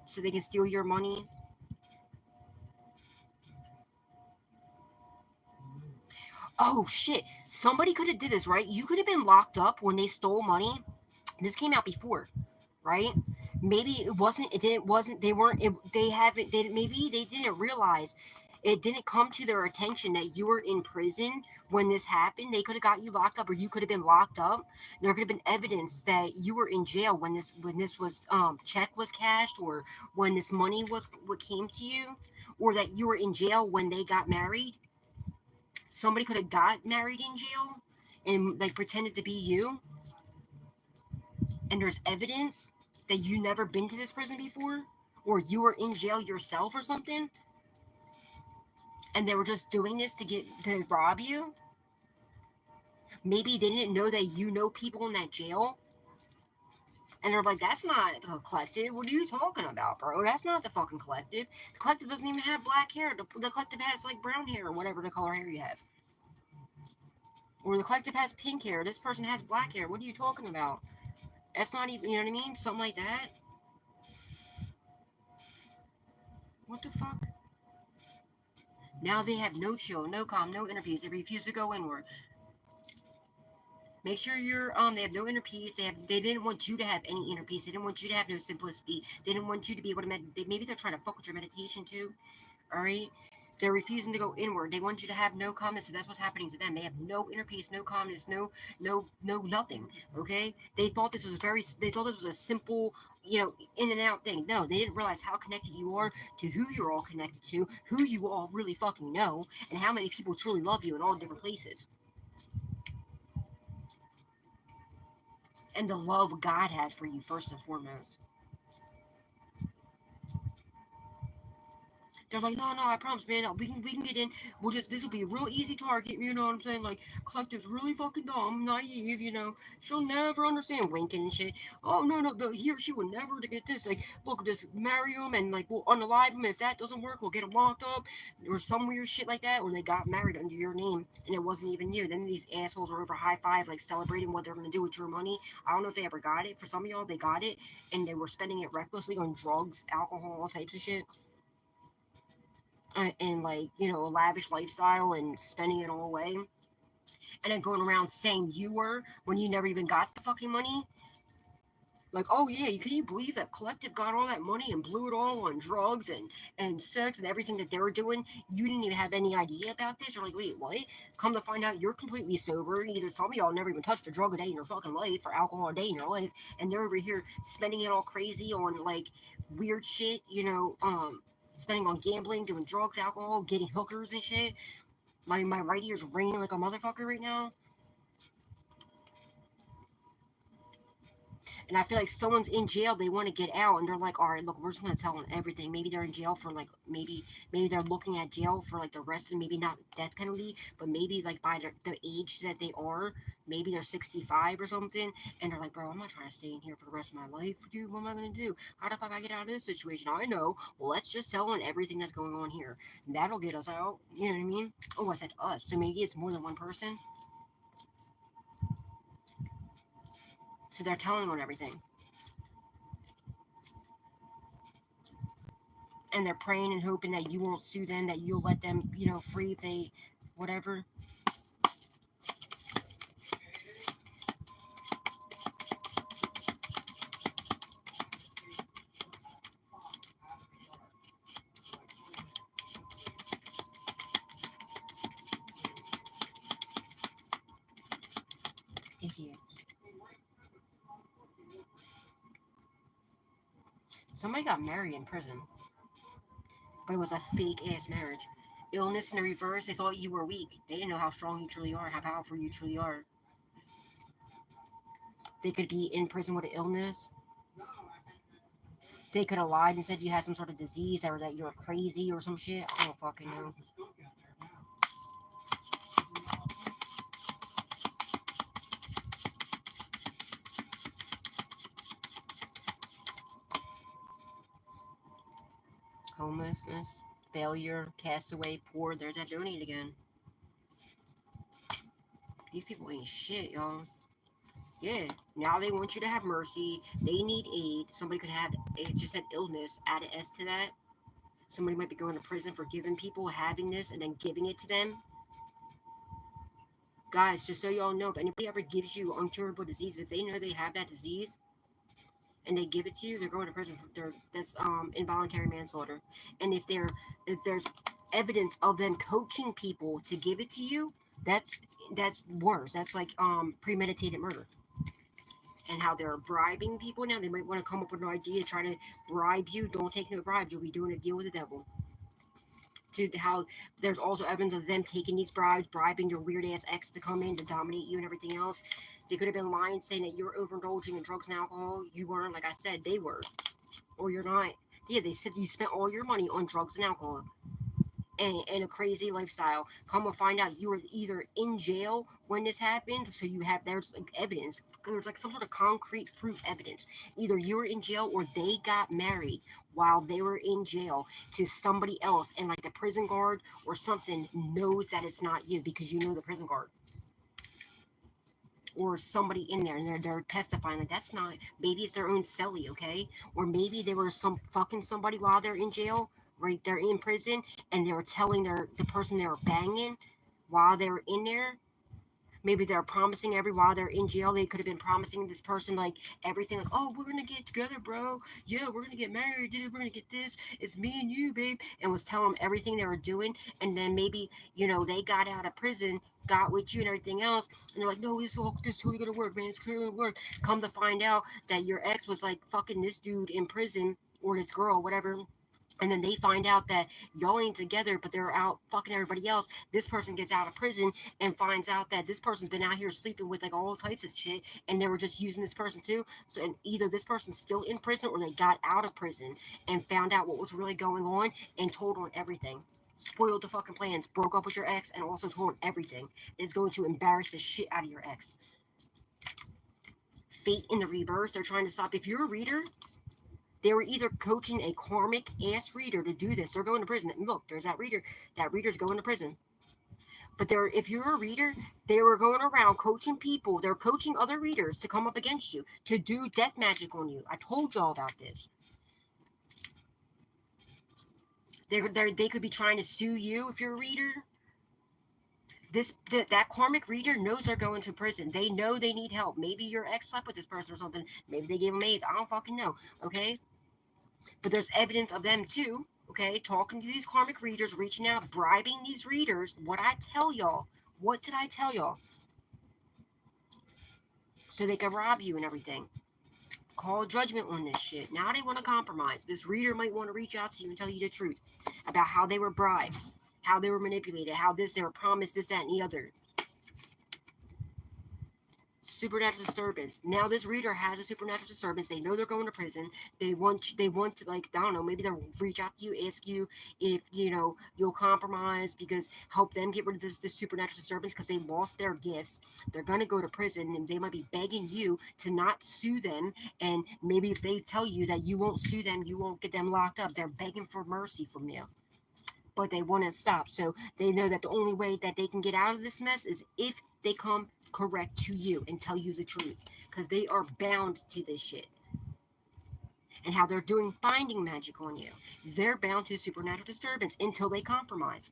so they can steal your money. Oh shit! Somebody could have did this, right? You could have been locked up when they stole money. This came out before, right? Maybe it wasn't. It didn't. Wasn't. They weren't. They haven't. Maybe they didn't realize. It didn't come to their attention that you were in prison when this happened. They could have got you locked up, or you could have been locked up. There could have been evidence that you were in jail when this was check was cashed, or when this money was what came to you, or that you were in jail when they got married. Somebody could have got married in jail and like pretended to be you, and there's evidence that you never been to this prison before, or you were in jail yourself or something, and they were just doing this to rob you. Maybe they didn't know that you know people in that jail, and they're like, that's not the collective. What are you talking about, bro? That's not the fucking collective. The collective doesn't even have black hair. The collective has like brown hair or whatever the color hair you have. Or the collective has pink hair. This person has black hair. What are you talking about? That's not even, you know what I mean? Something like that. What the fuck? Now they have no chill, no calm, no inner peace. They refuse to go inward. Make sure they have no inner peace. They didn't want you to have any inner peace. They didn't want you to have no simplicity. They didn't want you to be able to maybe they're trying to fuck with your meditation too. All right. They're refusing to go inward. They want you to have no calmness, so that's what's happening to them. They have no inner peace, no calmness, no nothing. Okay? They thought this was a simple, in and out thing. No, they didn't realize how connected you are to who you're all connected to, who you all really fucking know, and how many people truly love you in all different places. And the love God has for you first and foremost. They're like, no, I promise, man, we can get in. This will be a real easy target, you know what I'm saying? Like, Collective's really fucking dumb, naive, she'll never understand winking and shit. Oh, no, he or she will never get this. Like, look, just marry him and, like, we'll unalive him, and if that doesn't work, we'll get him locked up, or some weird shit like that, or they got married under your name, and it wasn't even you. Then these assholes are over high five, like, celebrating what they're gonna do with your money. I don't know if they ever got it. For some of y'all, they got it, and they were spending it recklessly on drugs, alcohol, all types of shit. And like a lavish lifestyle and spending it all away, and then going around saying you were when you never even got the fucking money. Like, oh yeah, can you believe that Collective got all that money and blew it all on drugs and sex and everything that they were doing? You didn't even have any idea about this. You're like, wait, what? Come to find out, you're completely sober. Either some of y'all never even touched a drug a day in your fucking life, or alcohol a day in your life, and they're over here spending it all crazy on like weird shit, spending on gambling, doing drugs, alcohol, getting hookers and shit. My right ear's ringing like a motherfucker right now. And I feel like someone's in jail, they want to get out, and they're like, all right, look, we're just going to tell them everything. Maybe they're in jail for, like, maybe they're looking at jail for, like, the rest of, maybe not death penalty, but maybe, like, by the age that they are, maybe they're 65 or something, and they're like, bro, I'm not trying to stay in here for the rest of my life, dude, what am I going to do? How the fuck I get out of this situation? I know, well, let's just tell them everything that's going on here. That'll get us out, you know what I mean? Oh, I said us, so maybe it's more than one person. So they're telling on everything. And they're praying and hoping that you won't sue them, that you'll let them, you know, free if they, whatever. Idiots. Somebody got married in prison, but it was a fake ass marriage. Illness in the reverse, they thought you were weak. They didn't know how strong you truly are, how powerful you truly are. They could be in prison with an illness. They could have lied and said you had some sort of disease or that you're crazy or some shit. I don't fucking know. Homelessness, failure, castaway, poor. There's that donate again. These people ain't shit, y'all. Yeah, now they want you to have mercy. They need aid. Somebody could have, it's just an illness. Add an S to that. Somebody might be going to prison for giving people having this and then giving it to them. Guys, just so y'all know, if anybody ever gives you uncurable disease, if they know they have that disease and they give it to you, they're going to prison for that's involuntary manslaughter. And if there's evidence of them coaching people to give it to you, that's worse. That's like premeditated murder. And how they're bribing people now. They might want to come up with an idea, try to bribe you. Don't take no bribes. You'll be doing a deal with the devil. To how there's also evidence of them taking these bribes, bribing your weird ass ex to come in to dominate you and everything else. They could have been lying, saying that you're overindulging in drugs and alcohol. You weren't, like I said, they were. Or you're not. Yeah, they said you spent all your money on drugs and alcohol. And a crazy lifestyle. Come to find out you were either in jail when this happened, so you have there's like evidence. There's like some sort of concrete proof evidence. Either you were in jail or they got married while they were in jail to somebody else, and like the prison guard or something knows that it's not you because you know the prison guard. Or somebody in there and they're testifying like that's not, maybe it's their own cellie, okay? Or maybe they were fucking somebody while they're in jail, right? They're in prison and they were telling the person they were banging while they were in there. Maybe they're promising while they're in jail, they could have been promising this person like everything, like, oh, we're gonna get together, bro. Yeah, we're gonna get married, dude. We're gonna get this. It's me and you, babe. And was telling them everything they were doing. And then maybe, you know, they got out of prison, got with you and everything else. And they're like, no, this is totally gonna work, man. It's totally gonna work. Come to find out that your ex was like fucking this dude in prison or this girl, whatever. And then they find out that y'all ain't together, but they're out fucking everybody else. This person gets out of prison and finds out that this person's been out here sleeping with like all types of shit, and they were just using this person too. So, and either this person's still in prison or they got out of prison and found out what was really going on and told on everything. Spoiled the fucking plans, broke up with your ex, and also told everything. It's going to embarrass the shit out of your ex. Fate in the reverse. They're trying to stop. If you're a reader, they were either coaching a karmic ass reader to do this. They're going to prison. And look, there's that reader. That reader's going to prison. But if you're a reader, they were going around coaching people. They're coaching other readers to come up against you, to do death magic on you. I told y'all about this. They could be trying to sue you if you're a reader. That karmic reader knows they're going to prison. They know they need help. Maybe your ex slept with this person or something. Maybe they gave them AIDS. I don't fucking know. Okay? But there's evidence of them too, okay? Talking to these karmic readers, reaching out, bribing these readers. What did I tell y'all? So they could rob you and everything. Call judgment on this shit. Now they want to compromise. This reader might want to reach out to you and tell you the truth about how they were bribed, how they were manipulated, how they were promised this, that, and the other. supernatural disturbance. Now this reader has a supernatural disturbance. They know they're going to prison. They want to, like, I don't know, maybe they'll reach out to you, ask you if you'll compromise, because help them get rid of this supernatural disturbance, because they lost their gifts. They're gonna go to prison, and they might be begging you to not sue them. And maybe if they tell you that you won't sue them, you won't get them locked up. They're begging for mercy from you, but they want to stop. So they know that the only way that they can get out of this mess is if they come correct to you and tell you the truth, because they are bound to this shit. And how they're doing finding magic on you, they're bound to supernatural disturbance until they compromise.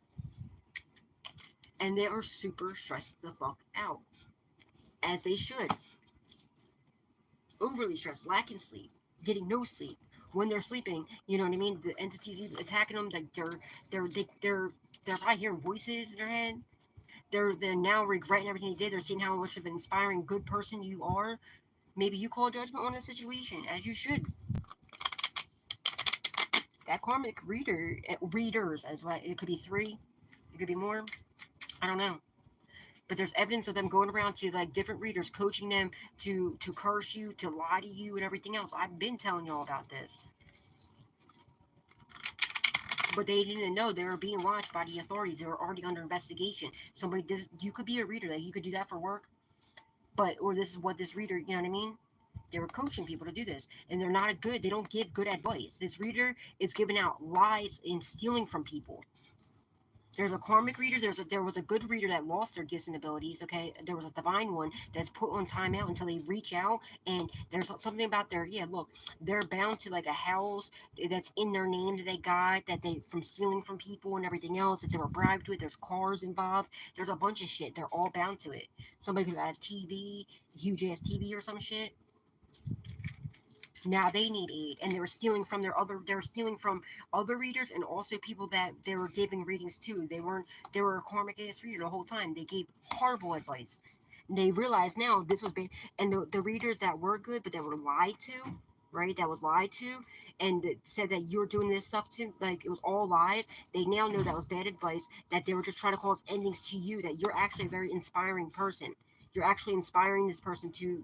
And they are super stressed the fuck out, as they should. Overly stressed, lacking sleep, getting no sleep. When they're sleeping, you know what I mean, the entities attacking them, like they're probably hearing voices in their head. They're now regretting everything they did. They're seeing how much of an inspiring good person you are. Maybe you call judgment on the situation, as you should. That karmic readers, as well. It could be 3, it could be more. I don't know. But there's evidence of them going around to, like, different readers, coaching them to curse you, to lie to you, and everything else. I've been telling y'all about this. But they didn't know they were being watched by the authorities. They were already under investigation. Somebody does. You could be a reader, like, you could do that for work. Or this is what this reader, you know what I mean? They were coaching people to do this, and they're not good. They don't give good advice. This reader is giving out lies and stealing from people. There's a karmic reader. There was a good reader that lost their gifts and abilities. Okay, there was a divine one that's put on timeout until they reach out. And there's something about look, they're bound to, like, a house that's in their name that they got, that they from stealing from people and everything else, that they were bribed with. There's cars involved. There's a bunch of shit. They're all bound to it. Somebody who got a TV, huge ass TV or some shit. Now they need aid, and they were stealing from other readers, and also people that they were giving readings to. They were a karmic ass reader the whole time. They gave horrible advice. And they realized now this was and the readers that were good but that were lied to, right, that was lied to, and it said that you're doing this stuff to, like, it was all lies. They now know that was bad advice, that they were just trying to cause endings to you, that you're actually a very inspiring person. You're actually inspiring this person to,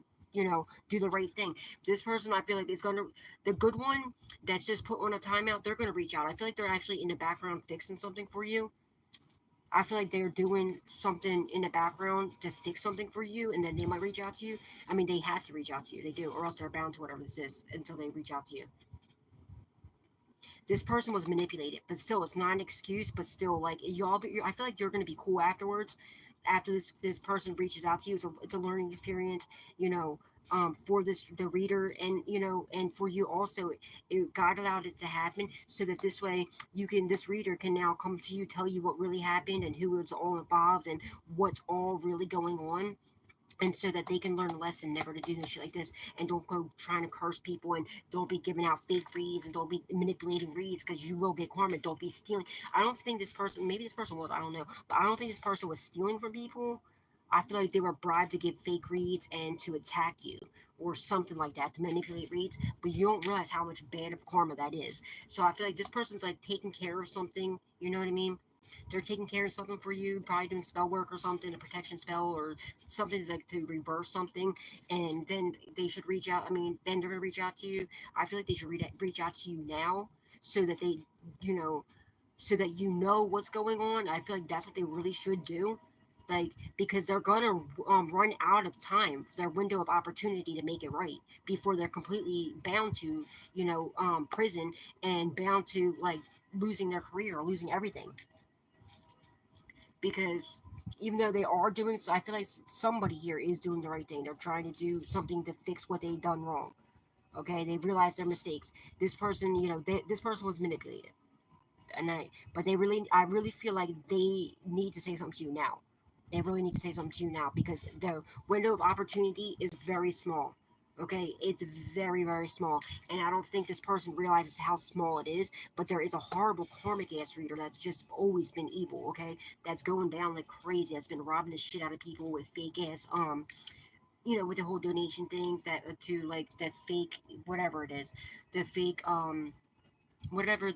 do the right thing. This person, I feel like, is going to, the good one that's just put on a timeout, they're going to reach out. I feel like they're actually in the background fixing something for you. I feel like they're doing something in the background to fix something for you, and then they might reach out to you. I mean, they have to reach out to you. They do, or else they're bound to whatever this is until they reach out to you. This person was manipulated, but still, it's not an excuse. But still, like, I feel like you're going to be cool afterwards. After this person reaches out to you, it's a learning experience, for the reader, and and for you also. God allowed it to happen so that this way this reader can now come to you, tell you what really happened and who was all involved and what's all really going on, and so that they can learn a lesson never to do no shit like this, and don't go trying to curse people, and don't be giving out fake reads, and don't be manipulating reads, because you will get karma. Don't be stealing. I don't think this person, maybe this person was, I don't know, but I don't think this person was stealing from people. I feel like they were bribed to give fake reads and to attack you or something like that, to manipulate reads, but you don't realize how much bad of karma that is. So I feel like this person's, like, taking care of something, you know what I mean? They're taking care of something for you, probably doing spell work or something, a protection spell or something, like, to reverse something, and then they should reach out. I mean, then they're gonna reach out to you. I feel like they should reach out to you now, so that they, you know, so that you know what's going on. I feel like that's what they really should do, like, because they're gonna run out of time, their window of opportunity to make it right, before they're completely bound to, prison, and bound to, like, losing their career or losing everything. Because even though they are doing so, I feel like somebody here is doing the right thing. They're trying to do something to fix what they've done wrong. Okay, they've realized their mistakes. This person, this person was manipulated, but I really feel like they need to say something to you now. They really need to say something to you now, because the window of opportunity is very small. Okay, it's very, very small, and I don't think this person realizes how small it is. But there is a horrible karmic ass reader that's just always been evil. Okay, that's going down like crazy. That's been robbing the shit out of people with fake ass with the whole donation things, that to, like, the fake, whatever it is, the fake whatever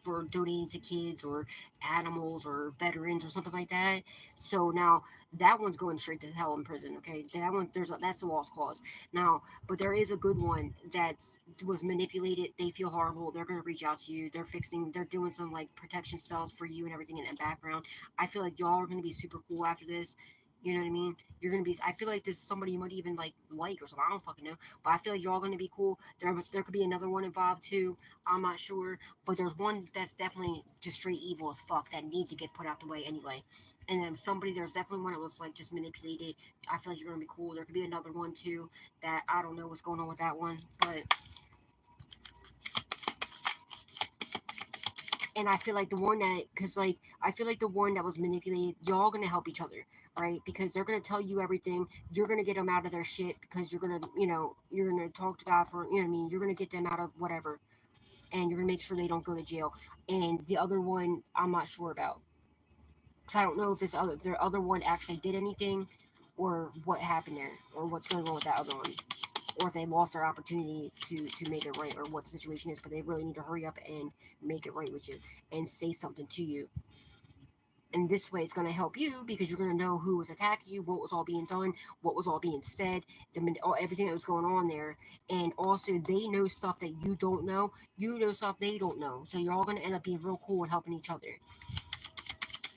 for donating to kids or animals or veterans or something like that. So now that one's going straight to hell in prison. Okay, that one that's a lost cause. Now, but there is a good one that's was manipulated. They feel horrible. They're gonna reach out to you. They're doing some like protection spells for you and everything in the background. I feel like y'all are gonna be super cool after this. You know what I mean? You're gonna be. I feel like this is somebody you might even like or something. I don't fucking know, but I feel like you're all gonna be cool. There could be another one involved too. I'm not sure, but there's one that's definitely just straight evil as fuck that needs to get put out the way anyway. And then there's definitely one that was like just manipulated. I feel like you're gonna be cool. There could be another one too that I don't know what's going on with that one, but and I feel like the one that, because like I feel like the one that was manipulated, y'all gonna help each other, right? Because they're gonna tell you everything. You're gonna get them out of their shit because you're gonna talk to God for, you know what I mean. You're gonna get them out of whatever, and you're gonna make sure they don't go to jail. And the other one, I'm not sure about, because I don't know if their other one actually did anything, or what happened there, or what's going on with that other one, or if they lost their opportunity to make it right, or what the situation is. But they really need to hurry up and make it right with you and say something to you. And this way, it's going to help you because you're going to know who was attacking you, what was all being done, what was all being said, everything that was going on there. And also, they know stuff that you don't know. You know stuff they don't know. So you're all going to end up being real cool and helping each other.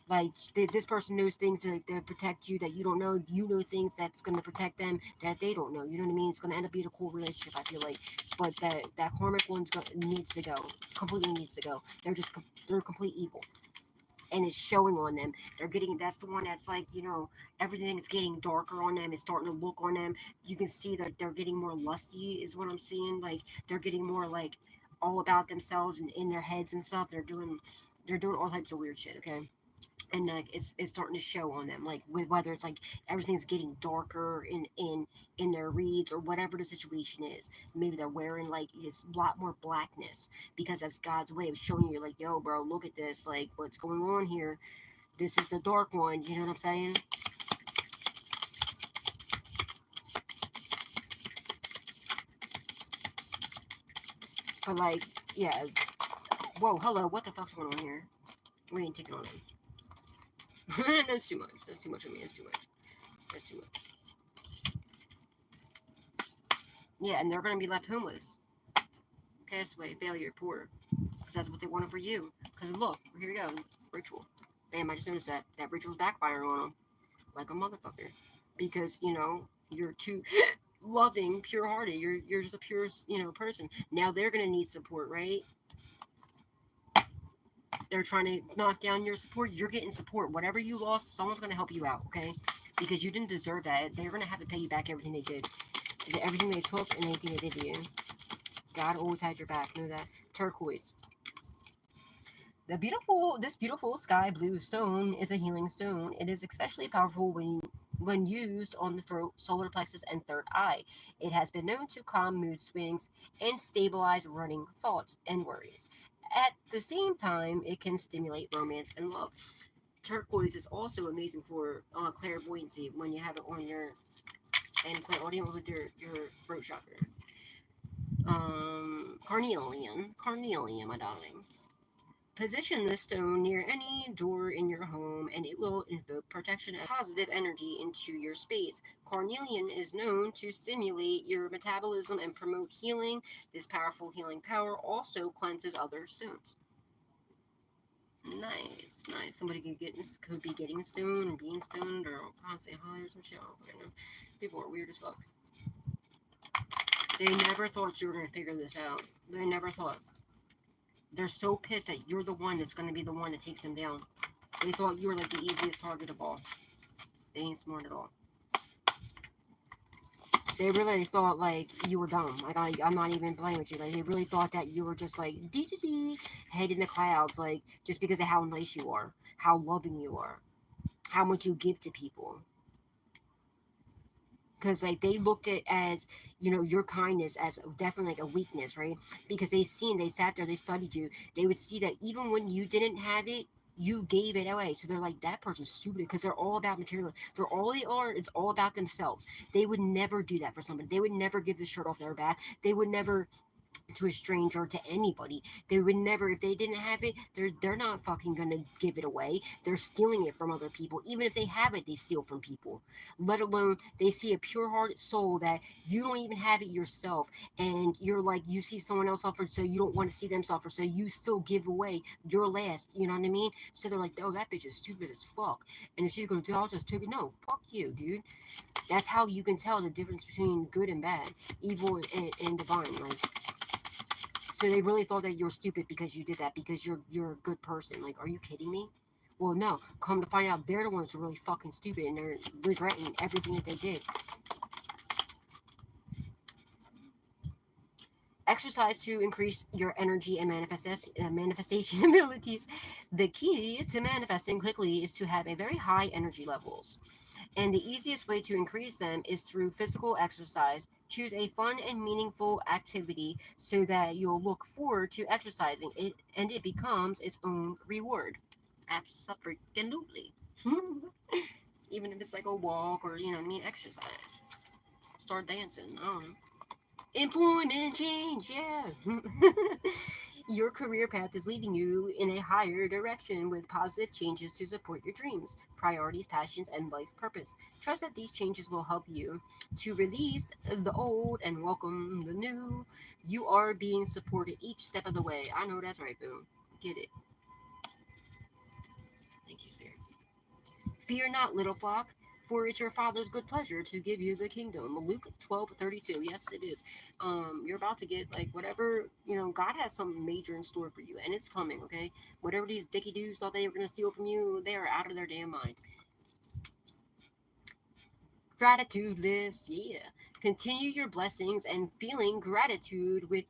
Like this person knows things that protect you that you don't know. You know things that's going to protect them that they don't know. You know what I mean? It's going to end up being a cool relationship, I feel like. But that karmic needs to go. Completely needs to go. They're complete evil, and it's showing on them. That's the one that's like, everything is getting darker on them. It's starting to look on them. You can see that they're getting more lusty, is what I'm seeing. Like they're getting more like all about themselves and in their heads and stuff. They're doing all types of weird shit. Okay, and like it's starting to show on them, like with whether it's like everything's getting darker in their reads or whatever the situation is. Maybe they're wearing like it's a lot more blackness because that's God's way of showing you, like, yo bro, look at this, like what's going on here. This is the dark one, you know what I'm saying? But like, yeah. Whoa, hello, what the fuck's going on here? We ain't taking on them. That's too much. That's too much of me. That's too much. That's too much. Yeah, and they're gonna be left homeless, castaway, failure, poor, because that's what they wanted for you. Because look, here we go, ritual. Bam! I just noticed that ritual's backfiring on them like a motherfucker, because you're too loving, pure-hearted. You're just a pure person. Now they're gonna need support, right? They're trying to knock down your support. You're getting support. Whatever you lost, someone's gonna help you out, okay? Because you didn't deserve that. They're gonna have to pay you back everything they did, everything they took, and anything they did to you. God always had your back. Know that. Turquoise. This beautiful sky blue stone is a healing stone. It is especially powerful when used on the throat, solar plexus, and third eye. It has been known to calm mood swings and stabilize running thoughts and worries. At the same time, it can stimulate romance and love. Turquoise is also amazing for clairvoyancy when you have it on your and clairaudience with your throat chakra. Carnelian, my darling. Position this stone near any door in your home and it will invoke protection and positive energy into your space. Carnelian is known to stimulate your metabolism and promote healing. This powerful healing power also cleanses other stones. Nice, nice. Somebody could be getting stoned and being stoned or constantly high or some shit. People are weird as fuck. They never thought you were gonna figure this out. They never thought. They're so pissed that you're the one that's going to be the one that takes them down. They thought you were like the easiest target of all. They ain't smart at all. They really thought like you were dumb. Like I'm not even playing with you. Like they really thought that you were just like head in the clouds, like just because of how nice you are, how loving you are, how much you give to people. Because like they looked at as your kindness as definitely like a weakness, right? Because they sat there, they studied you. They would see that even when you didn't have it, you gave it away. So they're like, that person's stupid, because they're all about material. It's all about themselves. They would never do that for somebody. They would never give the shirt off their back. They would never to a stranger, to anybody. They would never, if they didn't have it, they're not fucking gonna give it away. They're stealing it from other people. Even if they have it, they steal from people. Let alone they see a pure-hearted soul that you don't even have it yourself, and you're like, you see someone else suffer, so you don't want to see them suffer, so you still give away your last. You know what I mean? So they're like, oh, that bitch is stupid as fuck, and if she's gonna do, I'll just take it. No, fuck you, dude. That's how you can tell the difference between good and bad, evil and divine. Like, so they really thought that you're stupid because you did that, because you're a good person. Like, are you kidding me? Well, no. Come to find out, they're the ones who are really fucking stupid, and they're regretting everything that they did. Exercise to increase your energy and manifestation abilities. The key to manifesting quickly is to have a very high energy levels. And the easiest way to increase them is through physical exercise. Choose a fun and meaningful activity so that you'll look forward to exercising it, and it becomes its own reward. Absolutely. Even if it's like a walk or, you know, exercise. Start dancing. I don't know. Employment change, yeah. Your career path is leading you in a higher direction with positive changes to support your dreams, priorities, passions, and life purpose. Trust that these changes will help you to release the old and welcome the new. You are being supported each step of the way. I know that's right, boo. Get it. Thank you, Spirit. Fear not, little flock, for it's your Father's good pleasure to give you the kingdom. Luke 12:32. Yes, it is. You're about to get, like, whatever, God has something major in store for you, and it's coming, okay? Whatever these dicky dudes thought they were going to steal from you, they are out of their damn mind. Gratitude list, yeah. Continue your blessings, and feeling gratitude with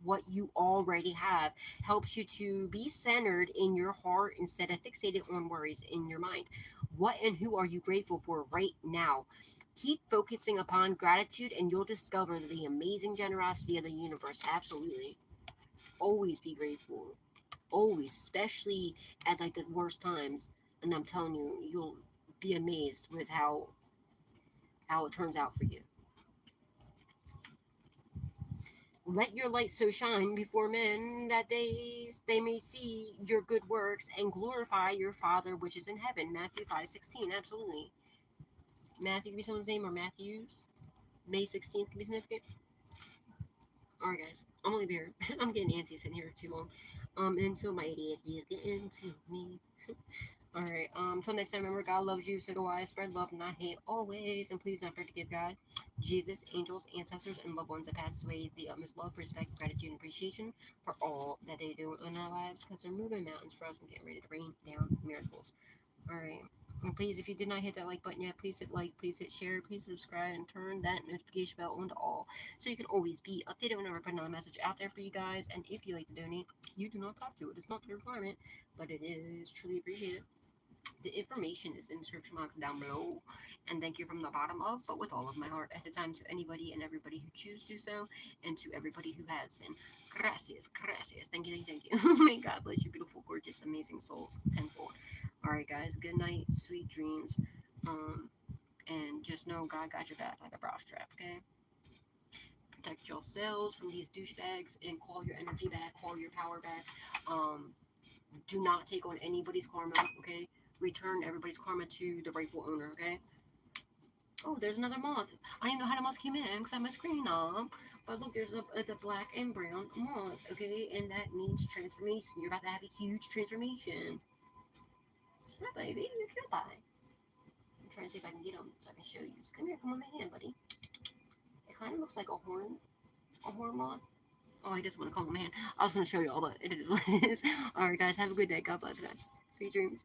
what you already have helps you to be centered in your heart instead of fixated on worries in your mind. What and who are you grateful for right now? Keep focusing upon gratitude, and you'll discover the amazing generosity of the universe. Absolutely. Always be grateful. Always, especially at like the worst times. And I'm telling you, you'll be amazed with how it turns out for you. Let your light so shine before men that they may see your good works and glorify your Father which is in heaven. Matthew 5:16. Absolutely. Matthew can be someone's name, or Matthews. May 16th can be significant. Alright, guys. I'm only here. I'm getting antsy sitting here too long. Until my ADHD is getting to me. Alright, until next time, remember, God loves you, so do I. Spread love, not hate, always. And please don't forget to give God, Jesus, angels, ancestors, and loved ones that passed away the utmost love, respect, gratitude, and appreciation for all that they do in our lives, because they're moving mountains for us and getting ready to rain down miracles. Alright. And please, if you did not hit that like button yet, please hit like, please hit share, please subscribe, and turn that notification bell on to all, so you can always be updated whenever I put another message out there for you guys. And if you like to donate, you do not have to. It is not a requirement, but it is truly appreciated. The information is in the description box down below. And thank you from the bottom of, but with all of my heart, at the time, to anybody and everybody who choose to do so, and to everybody who has been. Gracias, gracias. Thank you, thank you, thank you. May God bless your beautiful, gorgeous, amazing souls tenfold. Alright, guys, good night, sweet dreams. And just know God got your back like a bra strap, okay? Protect yourselves from these douchebags and call your energy back, call your power back. Do not take on anybody's karma, okay? Return everybody's karma to the rightful owner, okay? Oh, there's another moth. I didn't know how the moth came in because I have my screen up. But look, it's a black and brown moth, okay? And that means transformation. You're about to have a huge transformation. Hi, baby. You're cute, bye. I'm trying to see if I can get him so I can show you. Just come here, come on my hand, buddy. It kind of looks like a horn moth. Oh, he doesn't want to come on my hand. I was going to show you all, but it is what it is. Alright, guys, have a good day. God bless, guys. Sweet dreams.